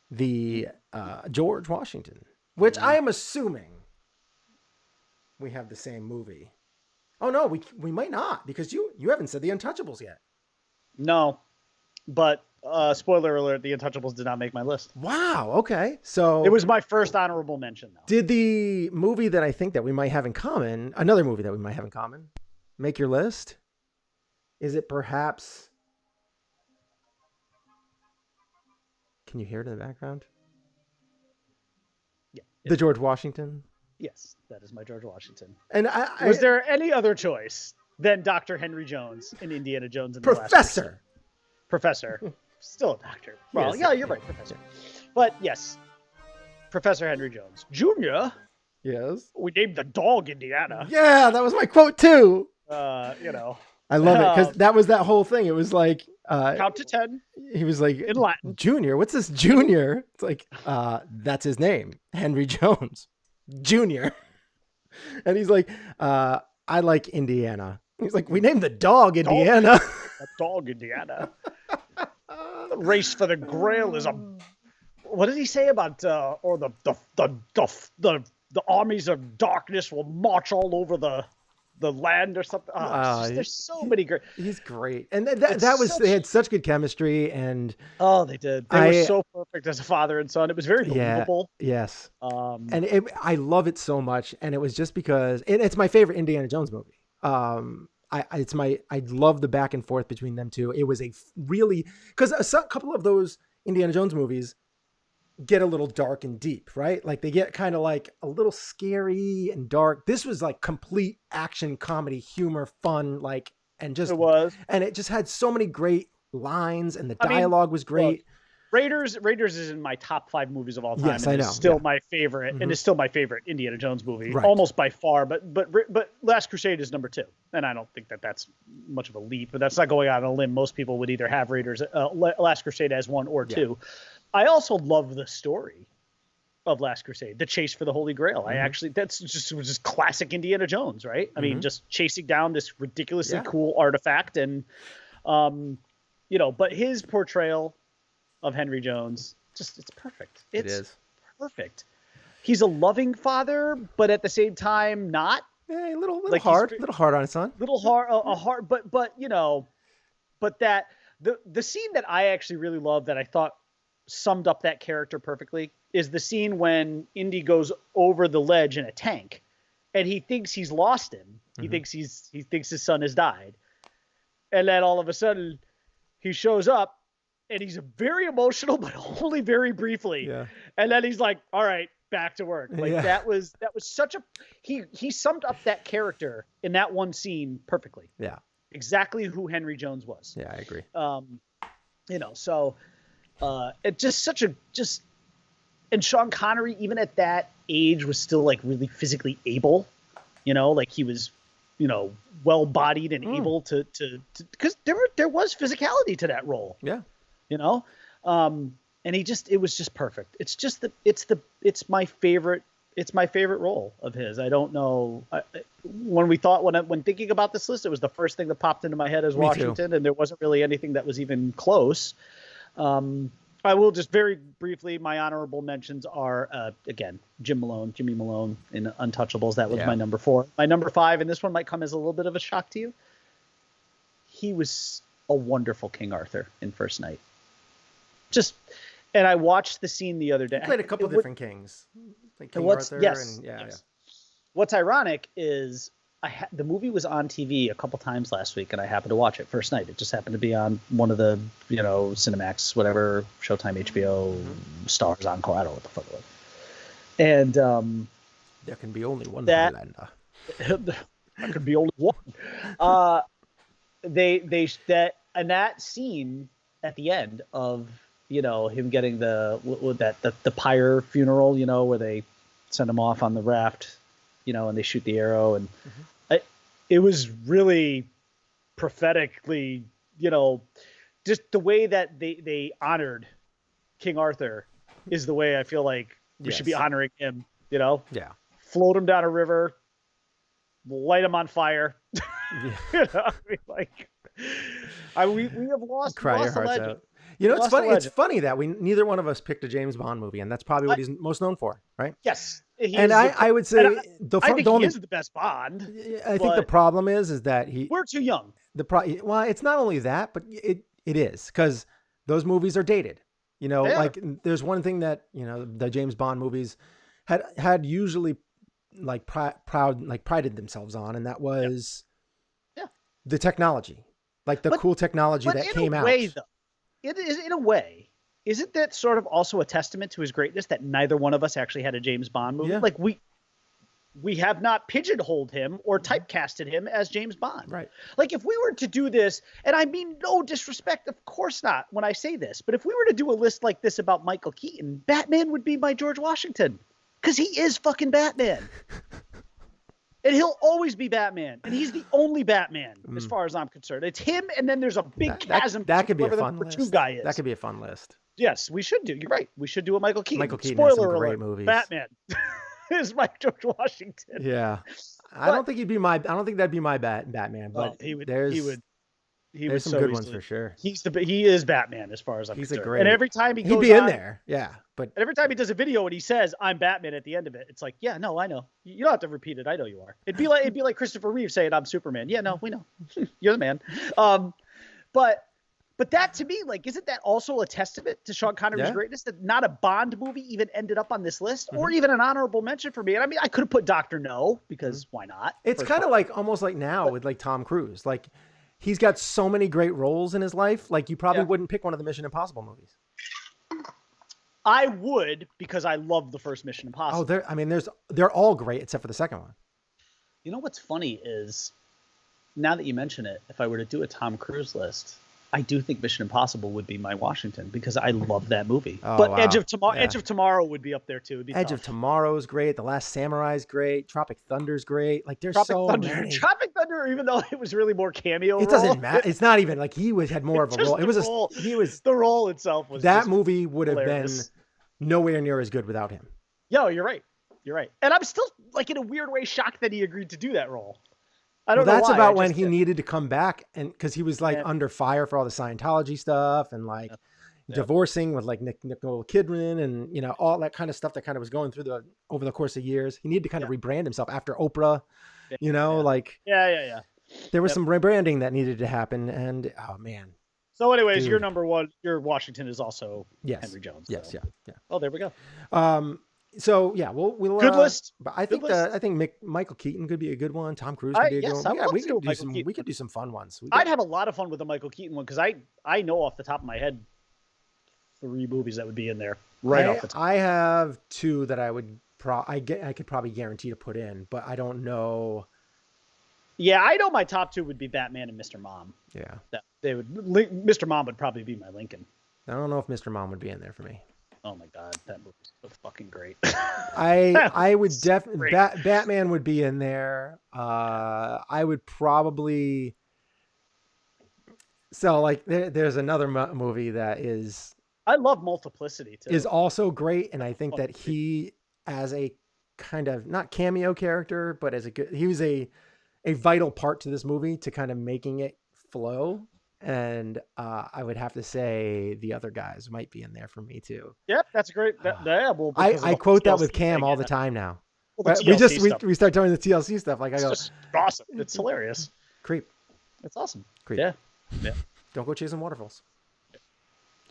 the George Washington, which I am assuming we have the same movie. Oh no, we might not, because you haven't said the Untouchables yet. No, but spoiler alert: the Untouchables did not make my list. Wow. Okay, so it was my first honorable mention, though. Did the movie that I think that we might have in common, another movie that we might have in common, make your list? Is it perhaps? Can you hear it in the background? Yeah. The George Washington? Yes, that is my George Washington. And was there any other choice than Dr. Henry Jones in Indiana Jones and Professor? Professor. Still a doctor. Well, yes, yeah, you're right, Professor. But yes, Professor Henry Jones. Junior? Yes. We named the dog Indiana. Yeah, that was my quote too. I love it, because that was that whole thing. It was like count to 10. He was like, in Latin. Junior, what's this Junior? It's like, that's his name, Henry Jones Junior. And he's like, I like Indiana. He's like, we named the dog Indiana. A dog Indiana. The race for the Grail is a. What did he say about or the armies of darkness will march all over the land or something? There's so many great. He's great, and they had such good chemistry, and they did. They were so perfect as a father and son. It was very believable. Yes, and I love it so much, and it was just because it's my favorite Indiana Jones movie. I love the back and forth between them two. It was because a couple of those Indiana Jones movies get a little dark and deep, right? Like they get kind of like a little scary and dark. This was like complete action, comedy, humor, fun, it was, and it just had so many great lines, and the dialogue was great. Raiders is in my top 5 movies of all time. Yes, and I know. Is still Yeah. my favorite, and Mhm. is still my favorite Indiana Jones movie, Right. almost by far. But Last Crusade is number 2, and I don't think that's much of a leap. But that's not going out on a limb. Most people would either have Raiders, Last Crusade as 1 or 2. I also love the story of Last Crusade, the chase for the Holy Grail. I actually, that's just classic Indiana Jones, right? I mean, just chasing down this ridiculously cool artifact, and but his portrayal of Henry Jones, it's perfect. It is Perfect. He's a loving father, but at the same time not. Yeah, a little Like, hard, little hard on his son. Little hard, a hard, but that the scene that I actually really love, that I thought summed up that character perfectly, is the scene when Indy goes over the ledge in a tank, and he thinks he's lost him. He thinks his son has died, and then all of a sudden he shows up, and he's very emotional, but only very briefly. Yeah. And then he's like, "All right, back to work." Like that was such a he summed up that character in that one scene perfectly. Yeah. Exactly who Henry Jones was. Yeah, I agree. So it just and Sean Connery, even at that age, was still like really physically able, like he was, well bodied and able to because there was physicality to that role. Yeah. And it was just perfect. It's my favorite role of his. I don't know. When thinking about this list, it was the first thing that popped into my head as Washington, and there wasn't really anything that was even close. I will just very briefly, my honorable mentions are, again, Jimmy Malone in Untouchables. That was my number 4. My number 5, and this one might come as a little bit of a shock to you. He was a wonderful King Arthur in First Night. And I watched the scene the other day. He played a couple different kings, like King Arthur. Yes. And yes. What's ironic is the movie was on TV a couple times last week, and I happened to watch it First Night. It just happened to be on one of the, Cinemax, whatever, Showtime, HBO, Stars, Encore. I don't know what the fuck it was. And there can be only one that Highlander. there could be only one. That scene at the end of him getting the pyre funeral, where they send him off on the raft, and they shoot the arrow, and it was really prophetically, just the way that they honored King Arthur is the way I feel like we should be honoring him. Yeah. Float him down a river, light him on fire. We have lost Cry your a hearts legend. out. It's funny. It's funny that neither one of us picked a James Bond movie, and that's probably what he's most known for, right? Yes, I would say I think he is the best Bond. I think the problem is that we're too young. Well, it's not only that, but it is, because those movies are dated. Like there's one thing that the James Bond movies had usually prided themselves on, and that was the technology, like the cool technology that came out. Though, it is, in a way, isn't that sort of also a testament to his greatness that neither one of us actually had a James Bond movie? Yeah. Like we have not pigeonholed him or typecasted him as James Bond. Right. Like if we were to do this, and I mean no disrespect, of course not when I say this, but if we were to do a list like this about Michael Keaton, Batman would be my George Washington, because he is fucking Batman. And he'll always be Batman. And he's the only Batman, as far as I'm concerned. It's him, and then there's a big chasm. That could be a whoever fun the list. Two guy is. That could be a fun list. Yes, we should do. You're right. We should do a Michael Keaton. Michael Keaton has some Spoiler great alert, movies. Batman is my George Washington. Yeah. I don't think that'd be my Batman, but he would. There's some good ones for sure. He is Batman as far as I'm concerned. Great. And every time he'd be in there. Yeah. But every time he does a video and he says, "I'm Batman" at the end of it, it's like, yeah, no, I know. You don't have to repeat it. I know you are. It'd be like Christopher Reeve saying, "I'm Superman." Yeah, no, we know. You're the man. But that, to me, like, isn't that also a testament to Sean Connery's greatness, that not a Bond movie even ended up on this list, or even an honorable mention for me? And I mean, I could have put Dr. No, because why not? It's kind of like almost like now with like Tom Cruise. Like, he's got so many great roles in his life. Like, you probably wouldn't pick one of the Mission Impossible movies. I would, because I love the first Mission Impossible. They're all great except for the second one. You know what's funny is, now that you mention it, if I were to do a Tom Cruise list, I do think Mission Impossible would be my Washington because I love that movie. Oh, But wow. Edge of Tomorrow would be up there too. It'd be Edge tough. of Tomorrow is great. The Last Samurai is great. Tropic Thunder is great. Like there's Tropic so Thunder. many. Tropic Thunder, even though it was really more cameo. It doesn't matter. It's not even like he had more of a role. It was the role itself was that movie would have hilarious. been nowhere near as good without him. Yo, you're right. You're right. And I'm still like in a weird way shocked that he agreed to do that role. I don't know. That's why. about when he needed to come back, and because he was like Yeah. under fire for all the Scientology stuff and like divorcing with like Nicole Kidman and you know all that kind of stuff that kind of was going through over the course of years. He needed to kind of rebrand himself after Oprah. You know, like there was some rebranding that needed to happen, and oh man. So, anyways, your number one, your Washington is also Henry Jones. Yes, so. yeah. Oh, there we go. So yeah, we'll good list. But I think Michael Keaton could be a good one. Tom Cruise could be a good one. Yeah, we could do some fun ones. I'd have a lot of fun with the Michael Keaton one because I know off the top of my head 3 movies that would be in there off the top. I have 2 that I would I could probably guarantee to put in, but I don't know. Yeah, I know my top 2 would be Batman and Mr. Mom. Yeah, Mr. Mom would probably be my Lincoln. I don't know if Mr. Mom would be in there for me. Oh my God, that movie's so fucking great. I would definitely Batman would be in there. I would probably like there's another movie that is I love Multiplicity too. Is also great, and I think that he as a kind of not cameo character, but he was a vital part to this movie to kind of making it flow. And I would have to say the other guys might be in there for me too. Yep, that's great. I quote that with Cam all the time now. Well, we start doing the TLC stuff. Like it's just awesome. It's hilarious. Creep. It's awesome. Creep. Yeah. Don't go chasing waterfalls.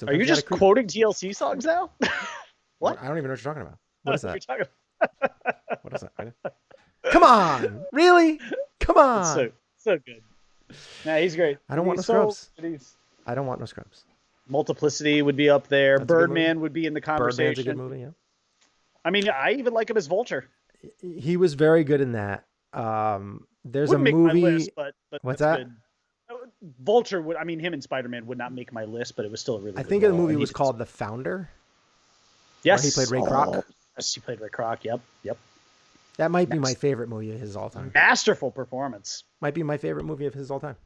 Are you just quoting TLC songs now? What? I don't even know what you're talking about. What is that? What is that? Come on, really? Come on. It's so good. Nah, he's great. I don't want no scrubs. I don't want no scrubs. Multiplicity would be up there. Birdman would be in the conversation. Birdman's a good movie, yeah. I mean, I even like him as Vulture. He was very good in that. There's Wouldn't a movie. Make my list, but what's that? Good. Vulture would. I mean, him and Spider-Man would not make my list, but it was still a really. I think the movie was called The Founder. Yes, he played Ray Kroc. Yes, he played Ray Kroc. Yep. That might be my favorite movie of his all time. Masterful performance. Might be my favorite movie of his all time.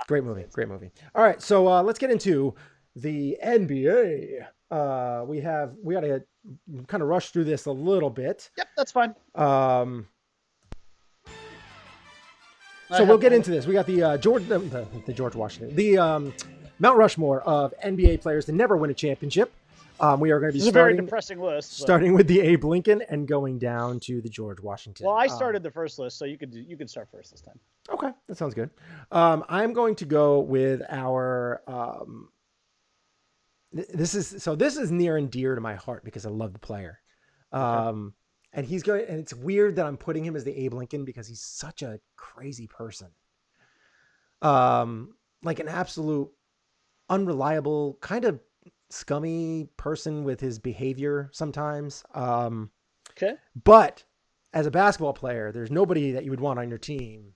Great movie. All right, so let's get into the NBA. We got to kind of rush through this a little bit. Yep, that's fine. So we'll get into this. We got the George Washington, the Mount Rushmore of NBA players to never win a championship. We are going to be a very depressing list. Starting with the Abe Lincoln and going down to the George Washington. Well, I started the first list, so you could start first this time. Okay, that sounds good. I'm going to go with our. This is near and dear to my heart because I love the player. And he's going, and it's weird that I'm putting him as the Abe Lincoln because he's such a crazy person. Like an absolute unreliable, kind of scummy person with his behavior sometimes. Okay. But as a basketball player, there's nobody that you would want on your team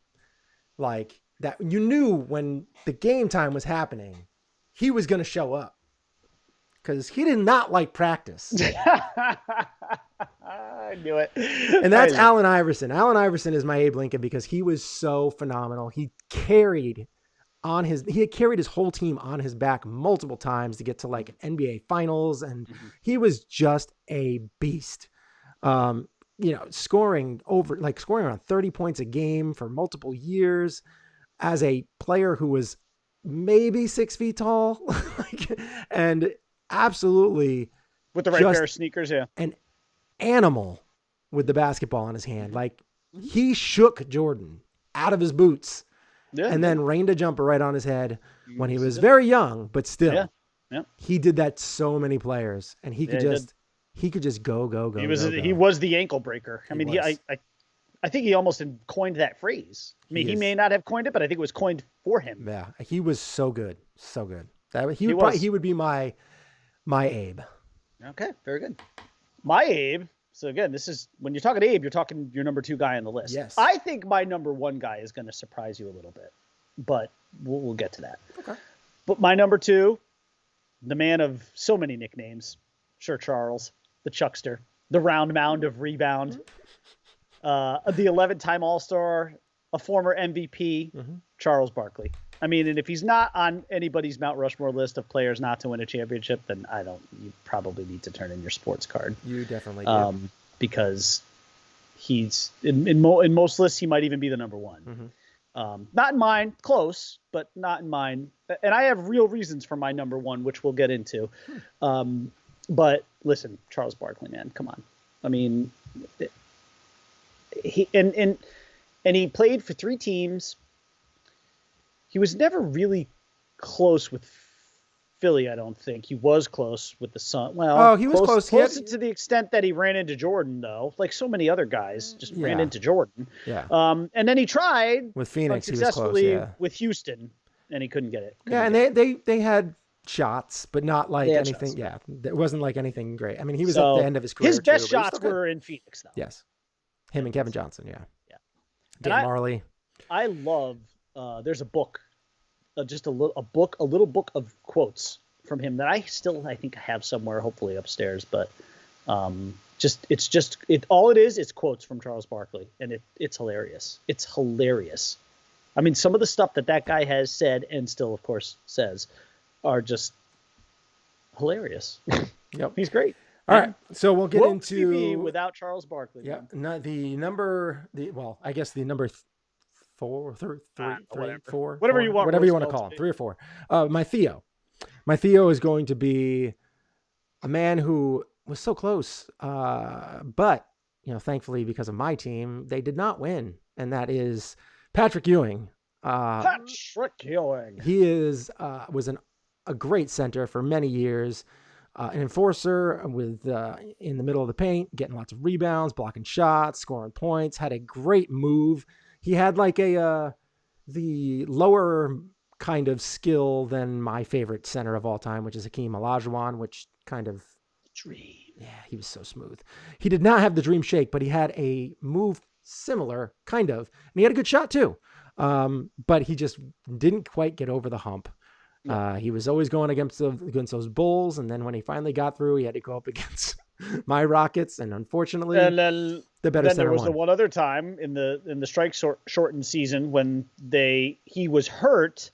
like that. You knew when the game time was happening, he was going to show up because he did not like practice. I knew it. And that's Allen Iverson. Allen Iverson is my Abe Lincoln because he was so phenomenal. He had carried his whole team on his back multiple times to get to like NBA finals. And he was just a beast. Scoring around 30 points a game for multiple years as a player who was maybe 6 feet tall and absolutely with the right pair of sneakers. Yeah. An animal with the basketball in his hand. Like he shook Jordan out of his boots. Yeah, and then rained a jumper right on his head when he was very young, but still, he did that so many players, and he could just go. He was the ankle breaker. I mean, I think he almost coined that phrase. I mean, he may not have coined it, but I think it was coined for him. Yeah, he was so good. He would be my Abe. Okay, very good. My Abe. So again, this is when you're talking Abe, you're talking your number 2 guy on the list. Yes. I think my number 1 guy is going to surprise you a little bit, but we'll get to that. Okay. But my number 2, the man of so many nicknames, Sir Charles, the Chuckster, the round mound of rebound, the 11-time All-Star, a former MVP, Charles Barkley. I mean, and if he's not on anybody's Mount Rushmore list of players not to win a championship, then you probably need to turn in your sports card. You definitely do. Because he's in most lists, he might even be the number 1. Not in mine, close, but not in mine. And I have real reasons for my number 1, which we'll get into. But listen, Charles Barkley, man, come on. I mean, he played for 3 teams. He was never really close with Philly, I don't think. He was close with the Sun. Well, he was close. Close to the extent that he ran into Jordan, though. Like so many other guys just ran into Jordan. Yeah. And then he tried with Phoenix, he was close, with Houston, and he couldn't get it. And they had shots, but not like anything. Shots. Yeah, it wasn't like anything great. I mean, he was at the end of his career. His best shots were in Phoenix, though. Yes, him and Kevin Johnson. Yeah. Dan Marley. I love. There's a book, a little book of quotes from him that I think I have somewhere, hopefully upstairs. But all it is. It's quotes from Charles Barkley, and it's hilarious. It's hilarious. I mean, some of the stuff that guy has said and still, of course, says are just hilarious. Yep. He's great. All right. So we'll get into TV without Charles Barkley. Yeah. Not the number, I guess the number 4, 3, 4. Whatever you want to call him. 3 or 4. My Theo. My Theo is going to be a man who was so close. But, thankfully, because of my team, they did not win. And that is Patrick Ewing. Patrick Ewing. He was a great center for many years, an enforcer with in the middle of the paint, getting lots of rebounds, blocking shots, scoring points. Had a great move. He had like the lower kind of skill than my favorite center of all time, which is Hakeem Olajuwon, which kind of dream. Yeah, he was so smooth. He did not have the dream shake, but he had a move similar, kind of, and he had a good shot too. But he just didn't quite get over the hump. He was always going against those Bulls, and then when he finally got through, he had to go up against my Rockets, and unfortunately, the better center there was won. the one other time in the strike shortened season when he was hurt,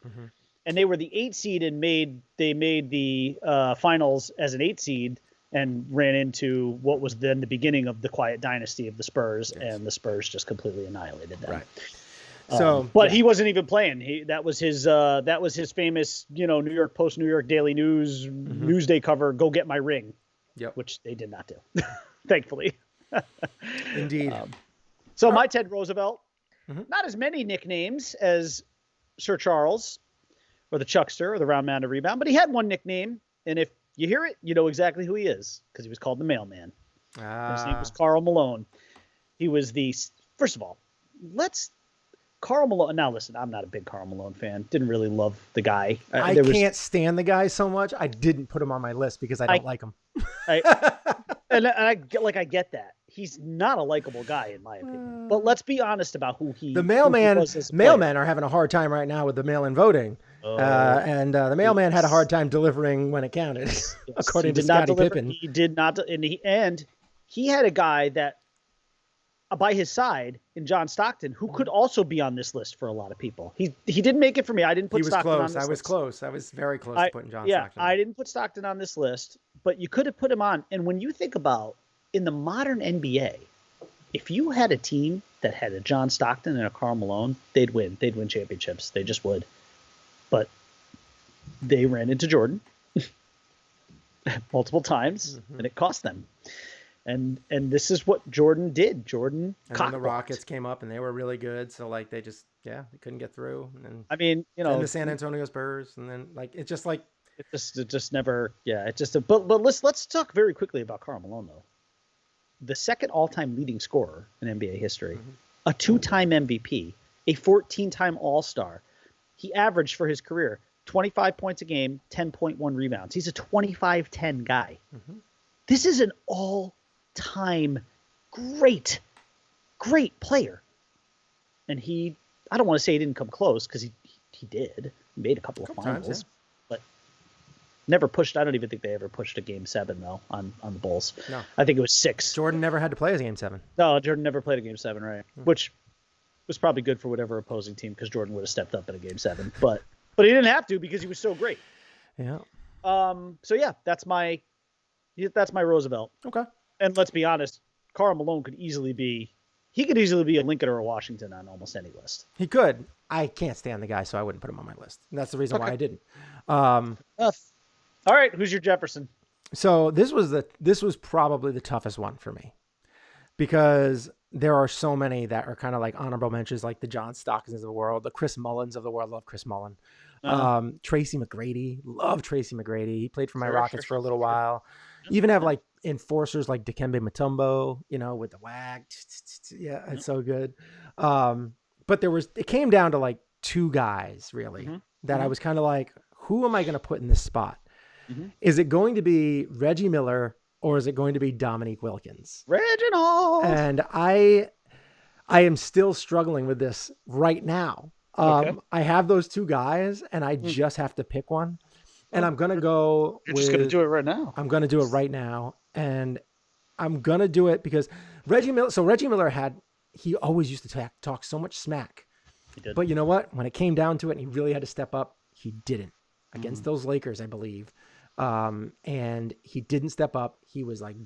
and they were the 8 seed and made the finals as an 8 seed and ran into what was then the beginning of the quiet dynasty of the Spurs, and the Spurs just completely annihilated them. Right. He wasn't even playing. That was his famous, New York Post, New York Daily News, Newsday cover. Go get my ring. Yep. Which they did not do, thankfully. Indeed. My Ted Roosevelt, not as many nicknames as Sir Charles, or the Chuckster, or the round mound of rebound, but he had one nickname, and if you hear it, you know exactly who he is because he was called the Mailman. His name was Karl Malone. He was first of all, Karl Malone. Now, listen, I'm not a big Karl Malone fan. Didn't really love the guy. I can't stand the guy so much. I didn't put him on my list because I don't like him. I get that. He's not a likable guy, in my opinion. But let's be honest about who he. The mailmen are having a hard time right now with the mail-in voting, and the mailman had a hard time delivering when it counted, according to Scottie Pippen. He did not, and he had a guy that by his side in John Stockton, who could also be on this list for a lot of people. He didn't make it for me. I didn't put Stockton on this list. I was close. I was very close to putting John Stockton. I didn't put Stockton on this list, but you could have put him on. And when you think about in the modern NBA, if you had a team that had a John Stockton and a Karl Malone, they'd win. They'd win championships. They just would. But they ran into Jordan multiple times, and it cost them. And this is what Jordan did. Jordan and then the Rockets came up and they were really good. So they just they couldn't get through. And then then the San Antonio Spurs, and then it just never But let's talk very quickly about Karl Malone though. The second all-time leading scorer in NBA history, a 2-time MVP, a 14-time All-Star. He averaged for his career 25 points a game, 10.1 rebounds. He's a 25-10 guy. This is an all-time great player. And I don't want to say he didn't come close because he did. He made a couple of times, finals, yeah. but never pushed. I don't even think they ever pushed a Game 7 though on the Bulls. No. I think it was 6. Jordan never had to play as Game 7. No, Jordan never played a Game 7, right? Which was probably good for whatever opposing team because Jordan would have stepped up in a Game 7, but he didn't have to because he was so great. Yeah. So yeah, that's my Roosevelt. Okay. And let's be honest, Karl Malone could easily be a Lincoln or a Washington on almost any list. He could. I can't stand the guy, so I wouldn't put him on my list. And that's the reason why I didn't. All right, who's your Jefferson? So this was probably the toughest one for me because there are so many that are kind of like honorable mentions, like the John Stocktons of the world, the Chris Mullins of the world. Love Chris Mullen. Tracy McGrady. Love Tracy McGrady. He played for my Rockets for a little while. Even have like enforcers like Dikembe Mutombo, with the wag. Yeah, it's so good. But it came down to like two guys really that I was kind of like, who am I going to put in this spot? Is it going to be Reggie Miller or is it going to be Dominique Wilkins? Reginald. And I am still struggling with this right now. I have those two guys and I just have to pick one. And I'm going to go You're just going to do it right now. I'm going to do it right now. And I'm going to do it because Reggie Miller he always used to talk so much smack. He did. But you know what? When it came down to it and he really had to step up, he didn't. Against those Lakers, I believe. And he didn't step up. He was like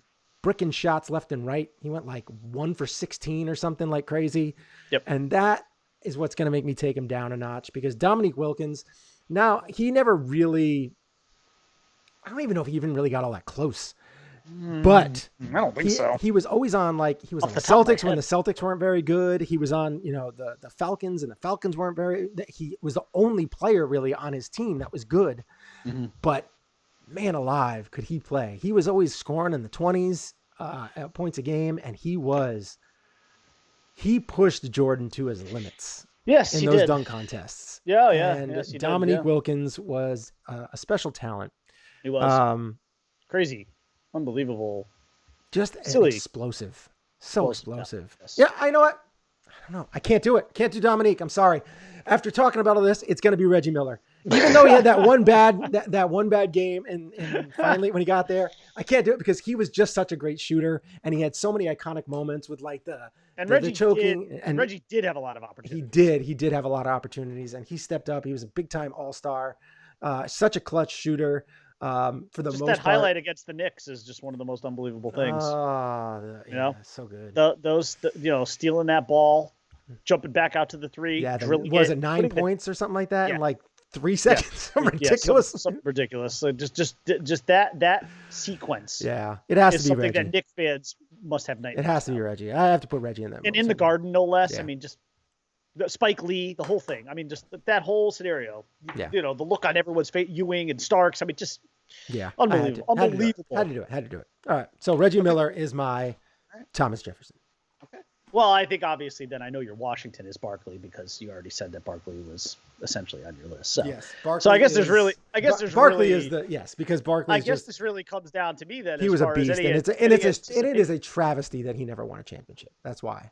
bricking shots left and right. He went like 1 for 16 or something like crazy. Yep. And that is what's going to make me take him down a notch because Dominique Wilkins, now he never really, I don't even know if he even really got all that close. But I don't think so. He was always on he was on the Celtics when the Celtics weren't very good. He was on, the Falcons and the Falcons weren't he was the only player really on his team that was good. But man alive, could he play? He was always scoring in the 20s at points a game. And he pushed Jordan to his limits. Yes, in those dunk contests. Yeah. And yes, Dominique Wilkins was a special talent. He was crazy. Unbelievable. Just silly. Explosive. So explosive. Yes. Yeah, I know what? I don't know. I can't do it. Can't do Dominique. I'm sorry. After talking about all this, it's going to be Reggie Miller. Even though he had that one bad game and finally when he got there, I can't do it because he was just such a great shooter and he had so many iconic moments with like the choking. And Reggie did have a lot of opportunities. He did have a lot of opportunities and he stepped up. He was a big time all-star, such a clutch shooter. For the just most that part. highlight against the Knicks is just one of the most unbelievable things. So good. Those stealing that ball, jumping back out to the three. Yeah, was it 9 points or something like that in like 3 seconds? Yeah. Ridiculous. Something ridiculous. So just that sequence. Yeah, it has to be something Reggie. that Knicks fans must have nightmares. It has to be Reggie. I have to put Reggie in there. And in the Garden, no less. Yeah. I mean, just Spike Lee, the whole thing. I mean, just that whole scenario. Yeah. The look on everyone's face, Ewing and Starks. I mean, just unbelievable. Had to do it. All right. So Reggie Miller is my Thomas Jefferson. Okay. Well, I think obviously then I know your Washington is Barkley because you already said that Barkley was essentially on your list. So yes, Barkley so I guess there's Barkley is because Barkley. I guess this really comes down to me then. He was a beast, and it is a travesty that he never won a championship. That's why.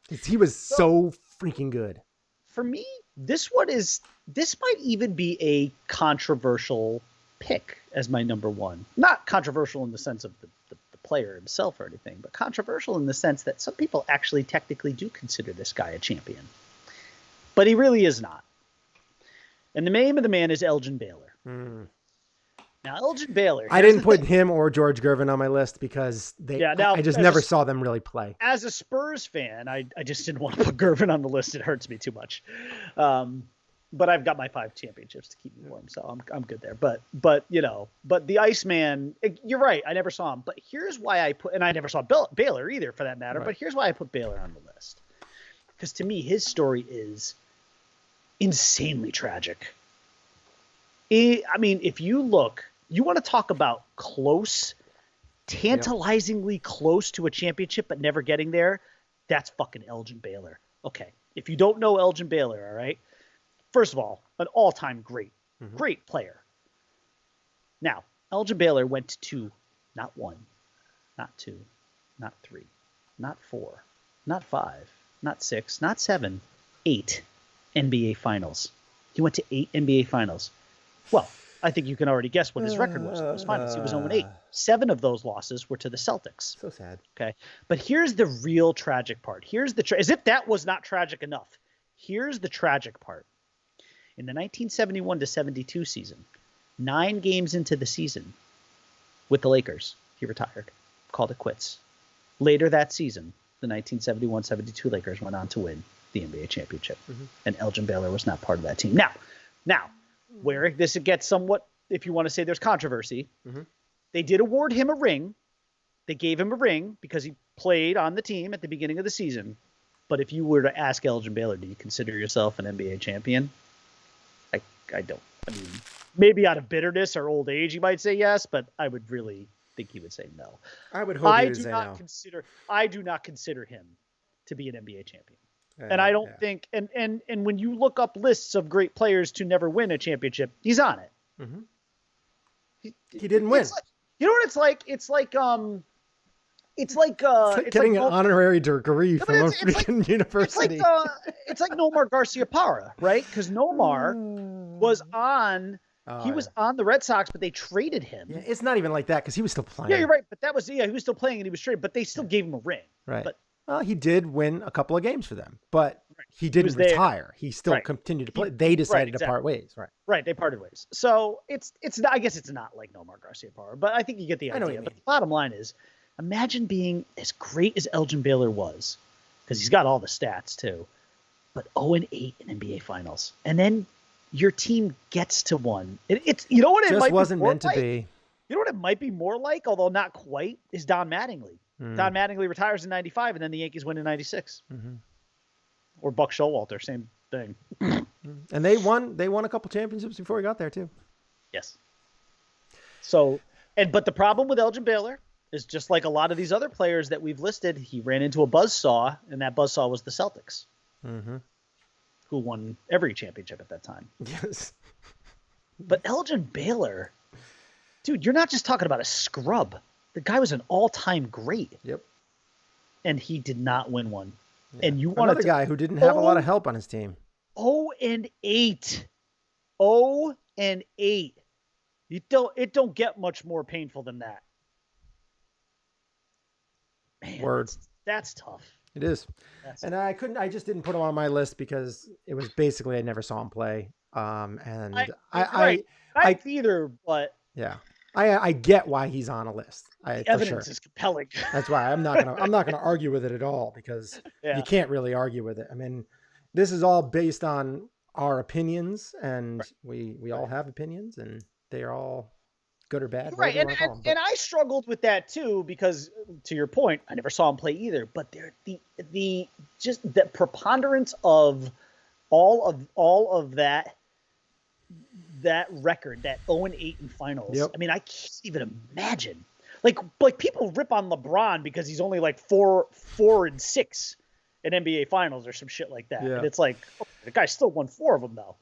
He was so freaking good. For me, this might even be a controversial pick as my number one. Not controversial in the sense of the player himself or anything, but controversial in the sense that some people actually technically do consider this guy a champion. But he really is not. And the name of the man is Elgin Baylor. Now, Elgin Baylor. I didn't put him or George Gervin on my list because I just never saw them really play. As a Spurs fan, I just didn't want to put Gervin on the list. It hurts me too much. But I've got my 5 championships to keep me warm, so I'm good there. But the Iceman, you're right. I never saw him. But here's why and I never saw Baylor either, for that matter. Right. But here's why I put Baylor on the list. Because to me, his story is insanely tragic. I mean, if you look, you want to talk about close, tantalizingly close to a championship, but never getting there. That's fucking Elgin Baylor. Okay. If you don't know Elgin Baylor, all right. First of all, an all-time great player. Now, Elgin Baylor went to not 1, not 2, not 3, not 4, not 5, not 6, not 7, 8 NBA Finals. He went to 8 NBA Finals. Well, I think you can already guess what his record was in those finals. He was 0-8. 7 of those losses were to the Celtics. So sad. Okay. But here's the real tragic part. Here's the as if that was not tragic enough. Here's the tragic part. In the 1971 to 72 season, 9 games into the season with the Lakers, he retired, called it quits. Later that season, the 1971-72 Lakers went on to win the NBA championship. And Elgin Baylor was not part of that team. Now, where this gets somewhat, if you want to say there's controversy, they did award him a ring. They gave him a ring because he played on the team at the beginning of the season. But if you were to ask Elgin Baylor, do you consider yourself an NBA champion? I don't. I mean, maybe out of bitterness or old age, he might say yes, but I would really think he would say no. I would hope he would say no. I do not consider him to be an NBA champion. And I don't think, and when you look up lists of great players to never win a championship, he's on it. He didn't win. You know what it's like? It's like getting an honorary degree from a freaking university. It's like Nomar Garciaparra, right? Because Nomar was on. He was on the Red Sox, but they traded him. Yeah, it's not even like that because he was still playing. Yeah, you're right. But he was still playing and he was traded, but they still gave him a ring. Right. But well, he did win a couple of games for them, but he didn't retire. He still continued to play. They decided to part ways. Right. Right. They parted ways. So it's not, I guess it's not like Nomar Garciaparra, but I think you get the idea. But the bottom line is, imagine being as great as Elgin Baylor was, because he's got all the stats too, but 0-8 in NBA Finals, and then your team gets to one. It's you know what it just wasn't be meant to be. You know what it might be more like, although not quite, is Don Mattingly. Don Mattingly retires in 95, and then the Yankees win in 96. Or Buck Showalter, same thing. And they won a couple championships before he got there too. Yes. So, but the problem with Elgin Baylor is just like a lot of these other players that we've listed, he ran into a buzzsaw, and that buzzsaw was the Celtics, who won every championship at that time. Yes. But Elgin Baylor, dude, you're not just talking about a scrub. The guy was an all-time great. Yep. And he did not win one. Yeah. And you want another guy who didn't have a lot of help on his team. 0-8. 0-8. It don't get much more painful than that. Man, that's tough. It is. I just didn't put him on my list because it was basically I never saw him play. I either, but yeah. I get why he's on a list. The evidence is compelling. That's why I'm not gonna argue with it at all because you can't really argue with it. I mean, this is all based on our opinions, and we all have opinions, and they are all good or bad. Right, and I struggled with that too because, to your point, I never saw him play either. But the preponderance of all of that record, that 0-8 in finals. Yep. I mean, I can't even imagine. Like people rip on LeBron because he's only like 4-6 in NBA finals or some shit like that. Yeah. And it's like, the guy still won 4 of them though.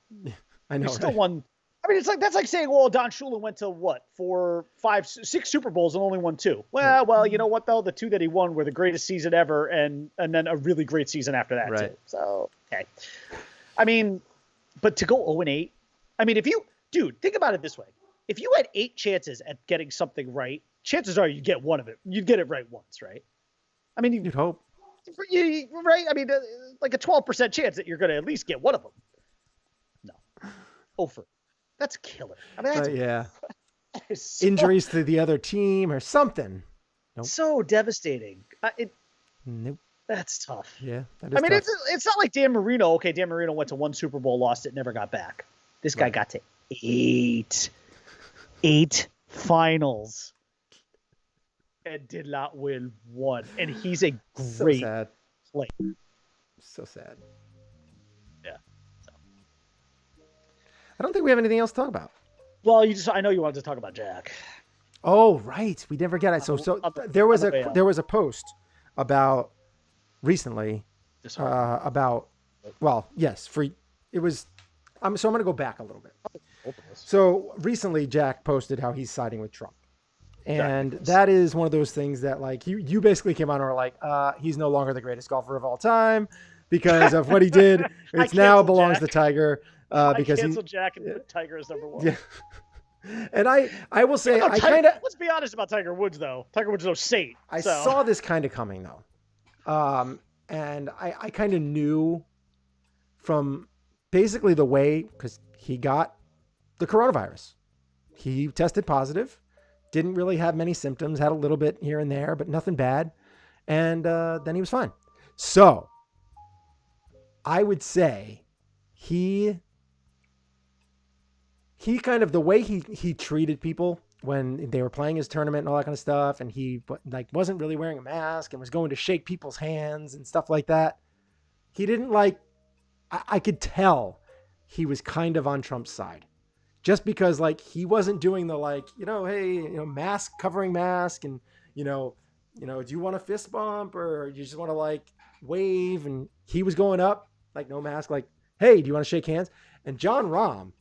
I know. He still won. I mean, that's like saying, well, Don Shula went to what, 4, 5, 6 Super Bowls and only won 2. Well, you know what though? The 2 that he won were the greatest season ever, and then a really great season after that too. So okay. I mean, but to go 0-8. I mean, think about it this way. If you had 8 chances at getting something right, chances are you get one of it. You'd get it right once, right? I mean, you'd hope. Right? I mean, like a 12% chance that you're going to at least get one of them. No. Over. That's killer. I mean, that's, injuries to the other team or something. Nope. So devastating. Nope. That's tough. Yeah. That is tough. It's not like Dan Marino. Okay, Dan Marino went to 1 Super Bowl, lost it, never got back. This guy got to 8 finals and did not win 1. And he's a great player. So sad. Yeah. So. I don't think we have anything else to talk about. Well, I know you wanted to talk about Jack. Oh, right. We never get it. So there was a post about recently about, well, yes, it was. So I'm going to go back a little bit. So recently, Jack posted how he's siding with Trump. And that is one of those things that, like, you basically came on and were like, he's no longer the greatest golfer of all time because of what he did. It now belongs to Tiger. because cancel Jack and put Tiger as number one. Yeah. And I will say, I kind of, let's be honest about Tiger Woods though. Tiger Woods is no saint. I saw this kind of coming though. And I kind of knew from basically the way, because he got the coronavirus. He tested positive, didn't really have many symptoms, had a little bit here and there, but nothing bad. And then he was fine. So I would say he kind of, the way he treated people when they were playing his tournament and all that kind of stuff, and he like wasn't really wearing a mask and was going to shake people's hands and stuff like that. He didn't like, I could tell he was kind of on Trump's side, just because like he wasn't doing the like, hey, mask, covering mask, and do you want a fist bump or you just want to like wave? And he was going up like no mask, like, hey, do you want to shake hands? And John Rahm,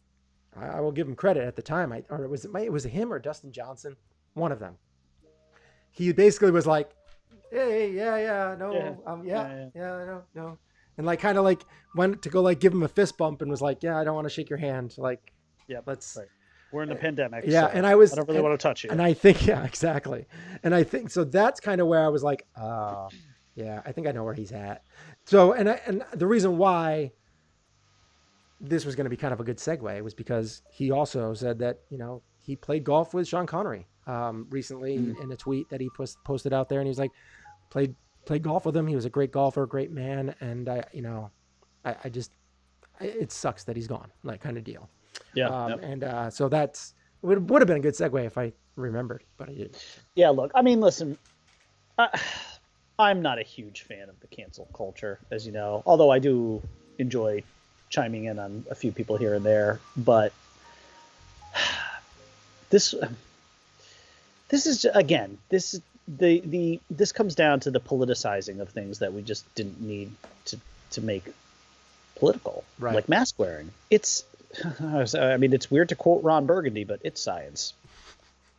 I will give him credit at the time, or was it him or Dustin Johnson? One of them. He basically was like, hey, no. And like kind of like went to go like give him a fist bump and was like, yeah, I don't want to shake your hand. Like, yeah, let's. Right. We're in the pandemic. Yeah, so and I don't really want to touch you. And I think, yeah, exactly. And I think so. That's kind of where I was like, yeah, I think I know where he's at. So, and the reason why this was going to be kind of a good segue was because he also said that he played golf with Sean Connery recently in a tweet that he posted out there, and he was like, played golf with him. He was a great golfer, great man, and I just it sucks that he's gone, like kind of deal. Yeah. And so that's would have been a good segue if I remembered, but I didn't. Yeah, look, I mean, listen, I'm not a huge fan of the cancel culture, as you know, although I do enjoy chiming in on a few people here and there. But this is, again, this comes down to the politicizing of things that we just didn't need to make political, right? Like mask wearing. I mean, it's weird to quote Ron Burgundy, but it's science.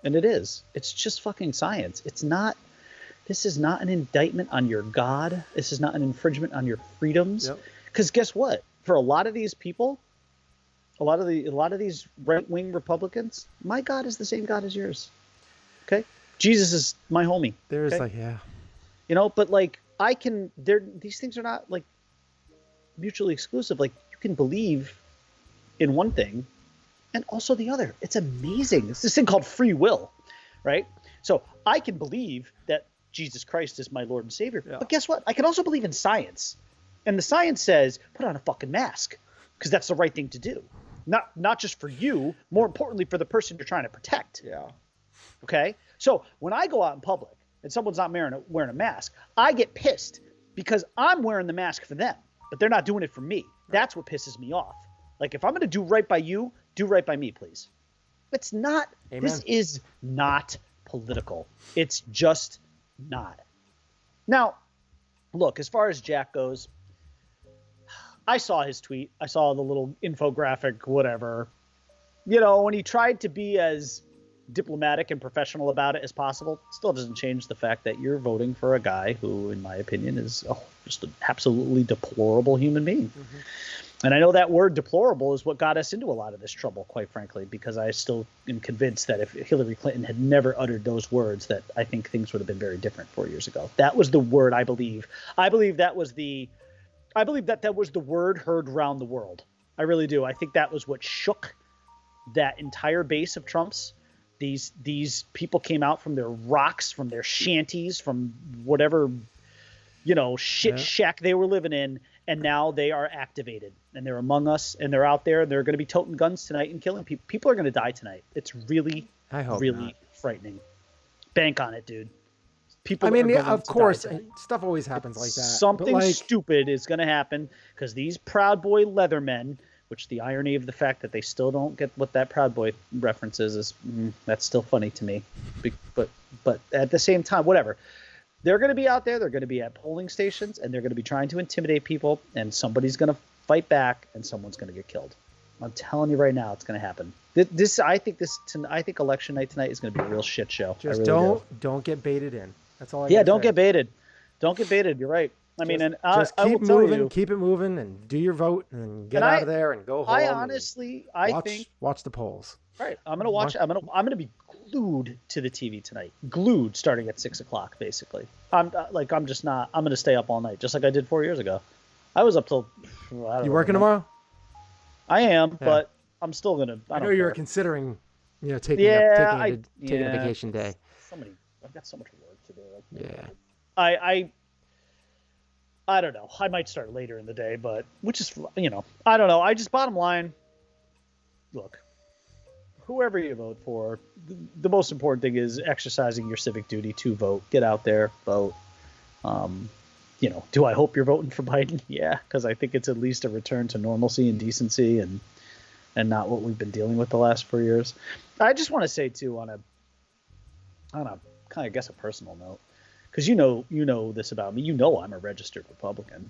And it is. It's just fucking science. This is not an indictment on your God. This is not an infringement on your freedoms. Because guess what? For a lot of these people, a lot of these right-wing Republicans, my God is the same God as yours. Okay? Jesus is my homie. There's okay? like, yeah. But like these things are not like mutually exclusive. Like you can believe in one thing and also the other. It's amazing. It's this thing called free will, right? So I can believe that Jesus Christ is my Lord and Savior. Yeah. But guess what? I can also believe in science. And the science says, put on a fucking mask because that's the right thing to do. Not just for you, more importantly for the person you're trying to protect. Yeah. Okay? So when I go out in public and someone's not wearing a mask, I get pissed because I'm wearing the mask for them, but they're not doing it for me. That's what pisses me off. Like, if I'm going to do right by you, do right by me, please. It's not. Amen. This is not political. It's just not. Now, look, as far as Jack goes, I saw his tweet. I saw the little infographic, whatever. When he tried to be as diplomatic and professional about it as possible, still doesn't change the fact that you're voting for a guy who, in my opinion, is just an absolutely deplorable human being. Mm-hmm. And I know that word deplorable is what got us into a lot of this trouble, quite frankly, because I still am convinced that if Hillary Clinton had never uttered those words, that I think things would have been very different 4 years ago. That was the word, I believe. I believe that was the word heard around the world. I really do. I think that was what shook that entire base of Trumps. These people came out from their rocks, from their shanties, from whatever, shack they were living in. And now they are activated, and they're among us, and they're out there, and they're going to be toting guns tonight and killing people. People are going to die tonight. It's really, really frightening. Bank on it, dude. People. I mean, of course, stuff always happens like that. Something stupid is going to happen because these Proud Boy Leathermen, which the irony of the fact that they still don't get what that Proud Boy reference is that's still funny to me. But at the same time, whatever. They're going to be out there. They're going to be at polling stations, and they're going to be trying to intimidate people. And somebody's going to fight back, and someone's going to get killed. I'm telling you right now, it's going to happen. I think election night tonight is going to be a real shit show. Just don't get baited in. That's all. Don't get baited. Don't get baited. You're right. I mean, and Just I will keep tell moving, you, keep it moving, and do your vote, and get and out of there, and go I home, and honestly, I think, watch the polls. right, I'm gonna watch. Watch, I'm gonna be glued to the TV tonight, glued starting at 6 o'clock. Basically, I'm just not. I'm gonna stay up all night, just like I did 4 years ago. I was up till I don't you know. working tomorrow? I am, Yeah. but I'm still gonna. I I know don't you were care. considering, Yeah, taking a vacation day. so many. I've got so much work to do. Yeah. I I don't know. I might start later in the day, but which is I don't know. I just bottom line, look, whoever you vote for, the most important thing is exercising your civic duty to vote. Get out there, vote. Do I hope you're voting for Biden? Yeah, because I think it's at least a return to normalcy and decency and not what we've been dealing with the last 4 years. I just want to say too on a kind of guess a personal note, because you know this about me. I'm a registered Republican.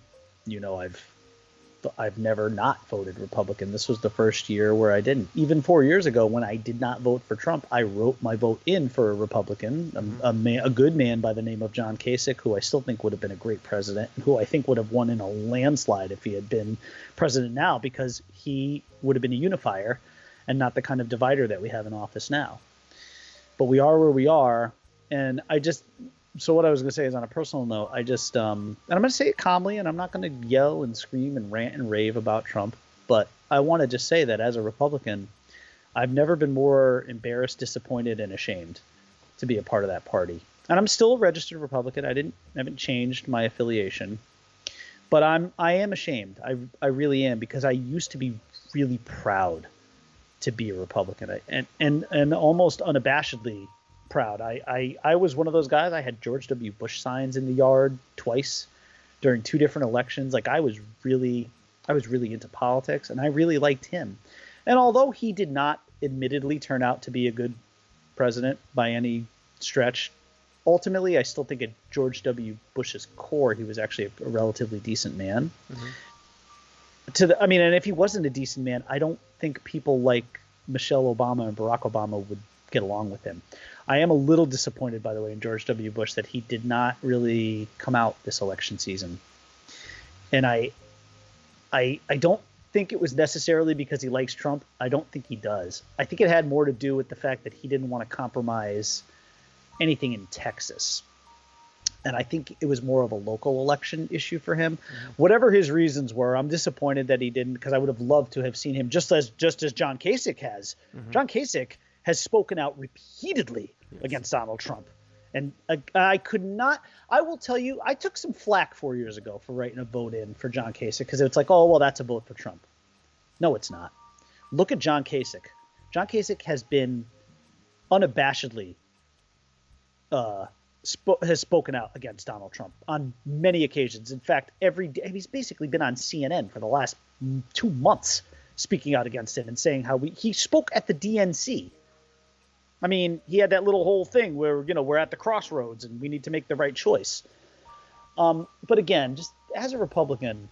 I've never not voted Republican. This was the first year where I didn't. Even 4 years ago, when I did not vote for Trump, I wrote my vote in for a Republican, a good man by the name of John Kasich, who I still think would have been a great president, and who I think would have won in a landslide if he had been president now, because he would have been a unifier and not the kind of divider that we have in office now. But we are where we are, and so what I was going to say is, on a personal note, and I'm going to say it calmly, and I'm not going to yell and scream and rant and rave about Trump, but I want to just say that as a Republican, I've never been more embarrassed, disappointed, and ashamed to be a part of that party. And I'm still a registered Republican. I haven't changed my affiliation, but I am ashamed. I really am, because I used to be really proud to be a Republican, and almost unabashedly proud. I was one of those guys. I had George W. Bush signs in the yard twice during 2 different elections. Like, I was really into politics, and I really liked him. And although he did not admittedly turn out to be a good president by any stretch, ultimately I still think at George W. Bush's core, he was actually a relatively decent man. Mm-hmm. And if he wasn't a decent man, I don't think people like Michelle Obama and Barack Obama would get along with him. I am a little disappointed, by the way, in George W. Bush that he did not really come out this election season. And I don't think it was necessarily because he likes Trump. I don't think he does. I think it had more to do with the fact that he didn't want to compromise anything in Texas. And I think it was more of a local election issue for him. Mm-hmm. Whatever his reasons were, I'm disappointed that he didn't, because I would have loved to have seen him, just as John Kasich has. Mm-hmm. John Kasich has spoken out repeatedly against Donald Trump. And I will tell you, I took some flack 4 years ago for writing a vote in for John Kasich, because it's like, oh, well, that's a vote for Trump. No, it's not. Look at John Kasich. John Kasich has been unabashedly has spoken out against Donald Trump on many occasions. In fact, every day he's basically been on CNN for the last 2 months speaking out against him and saying how he spoke at the DNC. I mean, he had that little whole thing where, we're at the crossroads and we need to make the right choice. But again, just as a Republican,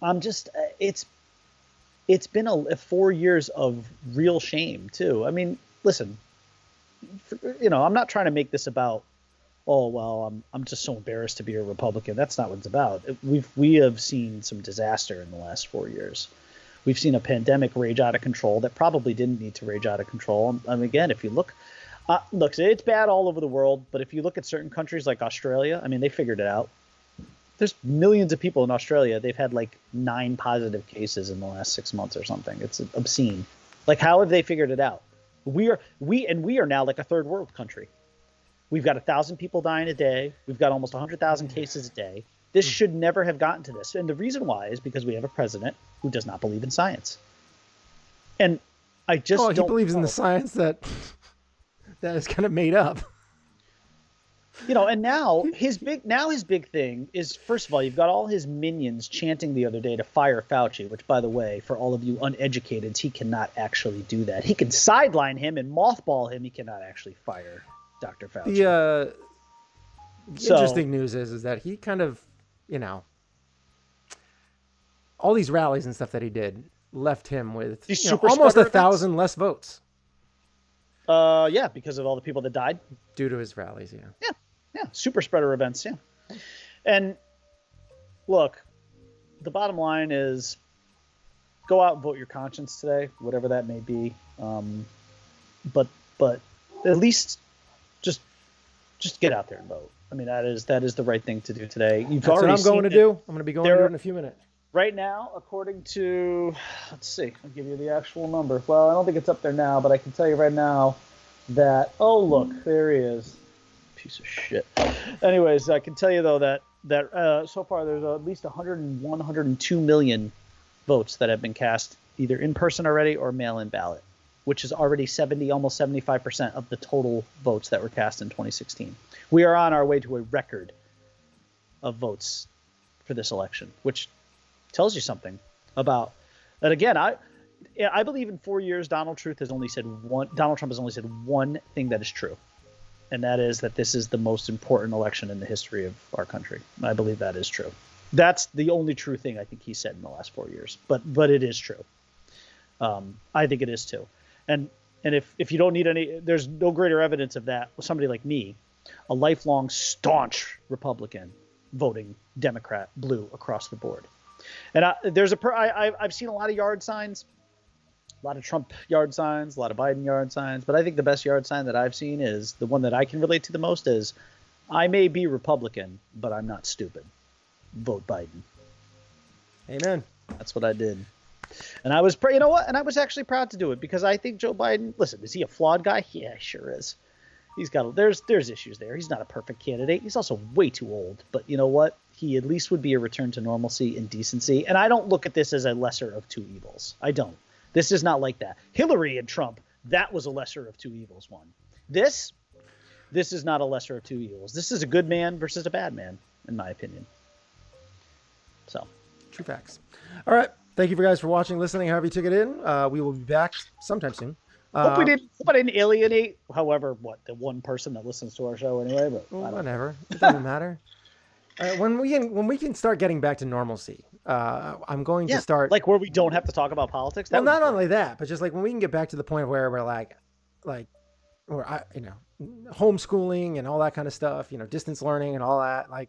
it's been 4 years of real shame too. I mean, listen, I'm not trying to make this about, oh, well, I'm just so embarrassed to be a Republican. That's not what it's about. We have seen some disaster in the last 4 years. We've seen a pandemic rage out of control that probably didn't need to rage out of control. And again, if you look, it's bad all over the world. But if you look at certain countries like Australia, I mean, they figured it out. There's millions of people in Australia. They've had like 9 positive cases in the last 6 months or something. It's obscene. Like, how have they figured it out? We are now like a third world country. We've got 1,000 people dying a day. We've got almost 100,000 cases a day. This should never have gotten to this. And the reason why is because we have a president who does not believe in science. And I just don't. He believes in the science that is kind of made up. And now his big thing is, first of all, you've got all his minions chanting the other day to fire Fauci, which, by the way, for all of you uneducated, he cannot actually do that. He can sideline him and mothball him. He cannot actually fire Dr. Fauci. The interesting news is that he kind of, all these rallies and stuff that he did left him with almost 1,000 less votes. Yeah, because of all the people that died due to his rallies. Yeah. Super spreader events. Yeah. And look, the bottom line is go out and vote your conscience today, whatever that may be. But at least just get out there and vote. I mean, that is the right thing to do today. That's what I'm going to do. I'm going to be going to do it in a few minutes. Right now, according to, let's see, I'll give you the actual number. Well, I don't think it's up there now, but I can tell you right now that, oh, look, there he is. Piece of shit. Anyways, I can tell you, though, that so far there's at least 101, 102 million votes that have been cast either in person already or mail-in ballot, which is already almost 75% of the total votes that were cast in 2016. We are on our way to a record of votes for this election, which tells you something about that. Again, I believe in 4 years Donald Trump has only said one thing that is true, and that is that this is the most important election in the history of our country. I believe that is true. That's the only true thing I think he said in the last 4 years, but it is true. I think it is too. And if you don't need any, there's no greater evidence of that with somebody like me, a lifelong staunch Republican voting Democrat, blue across the board. And I've seen a lot of yard signs, a lot of Trump yard signs, a lot of Biden yard signs, but I think the best yard sign that I've seen is the one that I can relate to the most is, I may be Republican, but I'm not stupid. Vote Biden. Amen. That's what I did. And I was, you know what? And I was actually proud to do it because I think Joe Biden, listen, is he a flawed guy? Yeah, he sure is. He's got, there's issues there. He's not a perfect candidate. He's also way too old, but you know what? He at least would be a return to normalcy and decency. And I don't look at this as a lesser of two evils. I don't. This is not like that. Hillary and Trump, that was a lesser of two evils one. This is not a lesser of two evils. This is a good man versus a bad man, in my opinion. So. True facts. All right. Thank you for guys for watching, listening, however you took it in. We will be back sometime soon. Hope I didn't alienate, however, the one person that listens to our show anyway. But whatever, it doesn't matter. When we can start getting back to normalcy, I'm going to start like where we don't have to talk about politics. Well, not only that, but just like when we can get back to the point where we're like, where homeschooling and all that kind of stuff, distance learning and all that, like.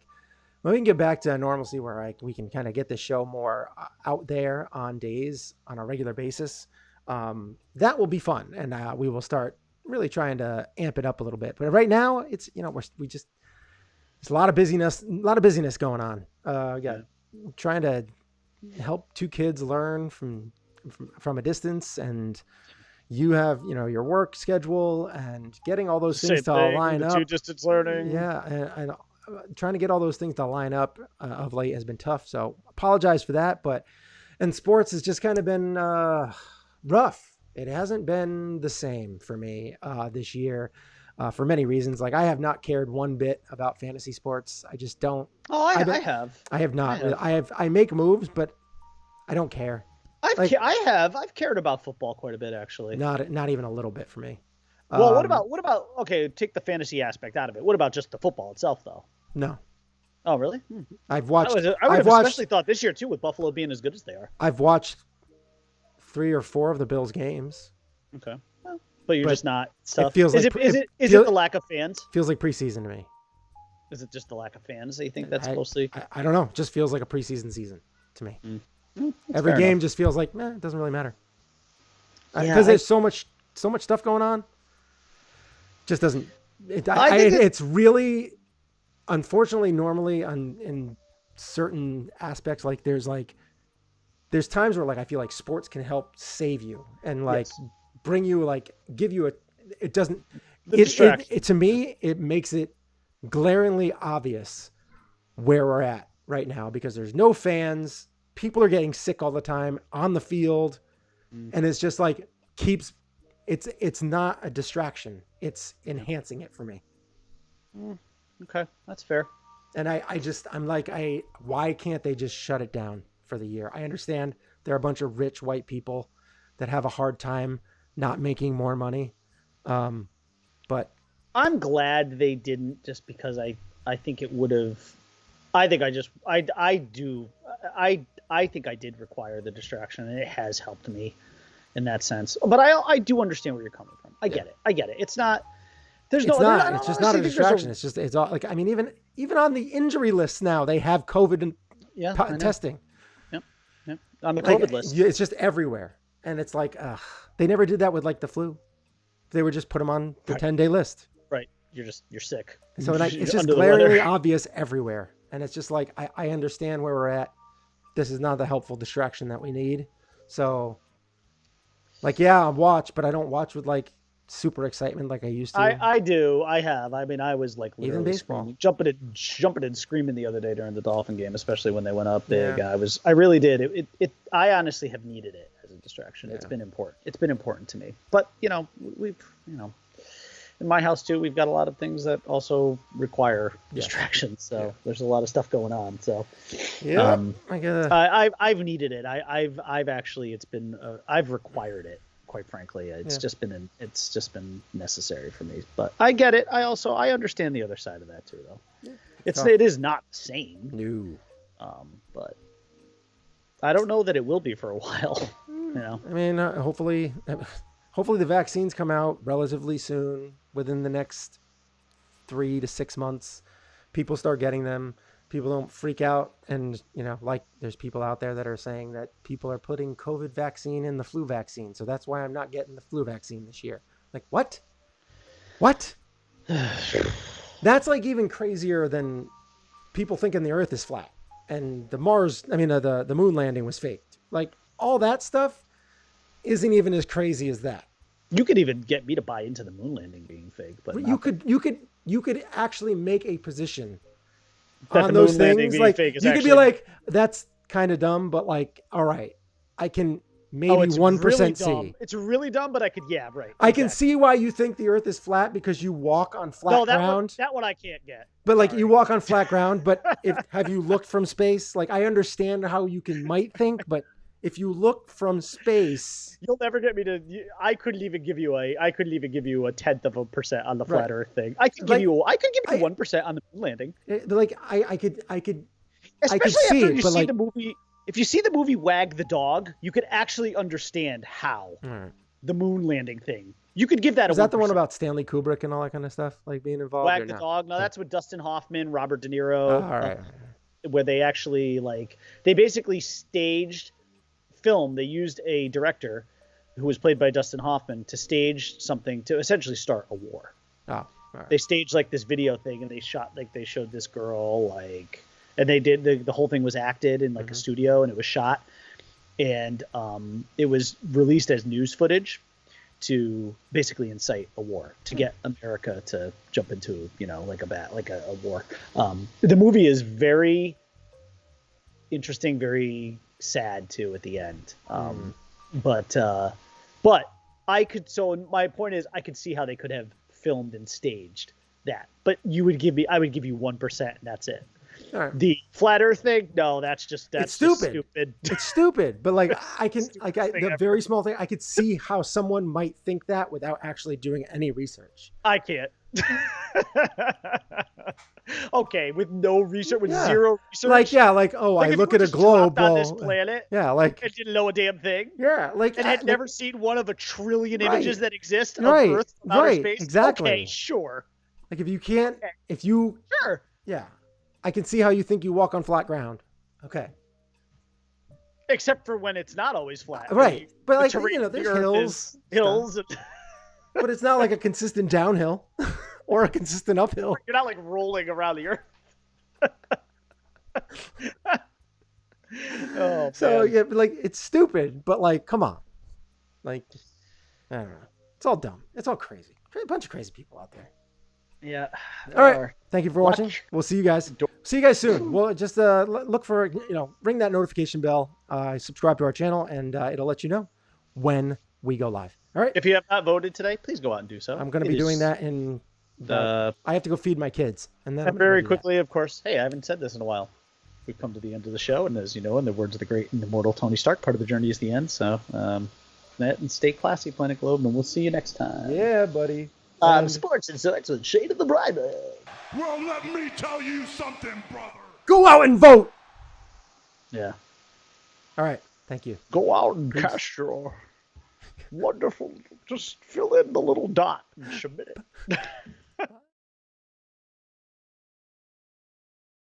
When we can get back to normalcy where we can kind of get this show more out there on a regular basis, that will be fun. And we will start really trying to amp it up a little bit. But right now it's, there's a lot of busyness going on. Trying to help two kids learn from a distance, and you have, your work schedule and getting all those things to line up. Distance learning. Yeah. And trying to get all those things to line up of late has been tough. So apologize for that. And sports has just kind of been rough. It hasn't been the same for me this year for many reasons. Like I have not cared one bit about fantasy sports. I just don't. Oh, I have. I have not. I make moves, but I don't care. I've cared about football quite a bit, actually. Not even a little bit for me. Well, what about, okay, take the fantasy aspect out of it. What about just the football itself, though? No. Oh, really? I've watched. I would have especially thought this year, too, with Buffalo being as good as they are. I've watched 3 or 4 of the Bills games. Okay. Well, but you're just not. Tough. Is it the lack of fans? Feels like preseason to me. Is it just the lack of fans that you think that's mostly? I don't know. It just feels like a preseason season to me. Every game just feels like, it doesn't really matter. Because there's so much stuff going on. Just doesn't. It's really, unfortunately, normally in certain aspects, like there's times where I feel like sports can help save you and bring you give you it doesn't. It to me it makes it glaringly obvious where we're at right now because there's no fans. People are getting sick all the time on the field, and it's just it's not a distraction. It's enhancing it for me. Okay, that's fair. And I'm like, why can't they just shut it down for the year? I understand there are a bunch of rich white people that have a hard time not making more money. But I'm glad they didn't, just because I think it would have, I think I did require the distraction, and it has helped me in that sense. But I do understand where you're coming from. I get it. It's not. It's just not a distraction. It's all even on the injury list now they have COVID Yeah, I know. testing. Yep. Yep. On the Like COVID list. it's just everywhere, and it's like, they never did that with like the flu. They would just put them on the Right. 10-day list. Right. You're sick. So like, it's You're just under the glaringly weather. obvious everywhere, and it's just like I understand where we're at. This is not the helpful distraction that we need. So, like, yeah, I watch, but I don't watch with like super excitement like I used to. I do. I have. I mean, I was like Even literally baseball. screaming, jumping and screaming the other day during the Dolphin game, especially when they went up big. Yeah. I really did. I honestly have needed it as a distraction. Yeah. It's been important. It's been important to me. But we've in my house too, we've got a lot of things that also require distractions. So there's a lot of stuff going on. So Yeah, I've needed it. I've actually I've required it. Quite frankly, it's just been necessary for me. But I get it. I understand the other side of that too, though. Yeah. It is not the same. No. But I don't know that it will be for a while. I mean, hopefully the vaccines come out relatively soon, within the next 3 to 6 months. People start getting them. People don't freak out. And, like there's people out there that are saying that people are putting COVID vaccine in the flu vaccine. So that's why I'm not getting the flu vaccine this year. Like, what? That's like even crazier than people thinking the earth is flat and the moon landing was faked. Like, all that stuff isn't even as crazy as that. You could even get me to buy into the moon landing being fake, but you could actually make a position that on the those moon landing things. being Like, fake is you could be actually... like, that's kind of dumb, but like, all right, I can maybe 1% really see. dumb. It's really dumb, but I could, right. I can see why you think the earth is flat, because you walk on flat ground. That one I can't get. But like, you walk on flat ground, but have you looked from space? Like, I understand how you might think, but if you look from space, you'll never get me to. I couldn't even give you a 0.1% on the flat Earth thing. I could give you 1% on the moon landing. Like, I could Especially see after it, you but see like, the movie. If you see the movie Wag the Dog, you could actually understand how the moon landing thing. You could give that. Is that the one about Stanley Kubrick and all that kind of stuff, like being involved? Wag the Dog? No, that's with Dustin Hoffman, Robert De Niro. All right. Where they actually they basically staged film. They used a director who was played by Dustin Hoffman to stage something to essentially start a war. Oh, right. They staged this video thing, and they showed this girl and they did the whole thing was acted in a studio, and it was shot, and it was released as news footage to basically incite a war, to get America to jump into a war. The movie is very interesting, very sad too at the end. But I could. So my point is, I could see how they could have filmed and staged that. But I would give you 1%, and that's it. Right. The flat Earth thing, no, that's stupid. It's stupid. But like, I can the very small thing, I could see how someone might think that without actually doing any research. I can't. Okay, with no research, with zero research. I look at a globe on this planet. Yeah, like, and didn't know a damn thing. Yeah, like, and had never seen one of a trillion images that exist of right, Earth from outer right, space. exactly. Okay, sure. Like, sure, yeah, I can see how you think you walk on flat ground. Okay. Except for when it's not always flat. Right, but like, the there's hills. But it's not like a consistent downhill or a consistent uphill. You're not rolling around the Earth. Oh, so man. yeah, like, it's stupid, but like, come on, like, I don't know, it's all dumb, it's all crazy, a bunch of crazy people out there. Yeah. All right. Thank you for watching. We'll see you guys. Soon. Well, just look for, ring that notification bell. Subscribe to our channel, and it'll let you know when we go live. All right. If you have not voted today, please go out and do so. I'm going to be doing that in I have to go feed my kids, and then very quickly, of course. Hey, I haven't said this in a while. We've come to the end of the show, and as you know, in the words of the great and immortal Tony Stark, part of the journey is the end. So, that and stay classy, Planet Globe, and we'll see you next time. Yeah, buddy. Sports Insights with Shade of the Briber. Well, let me tell you something, brother. Go out and vote. Yeah. All right. Thank you. Go out and cast your wonderful. Just fill in the little dot and submit it.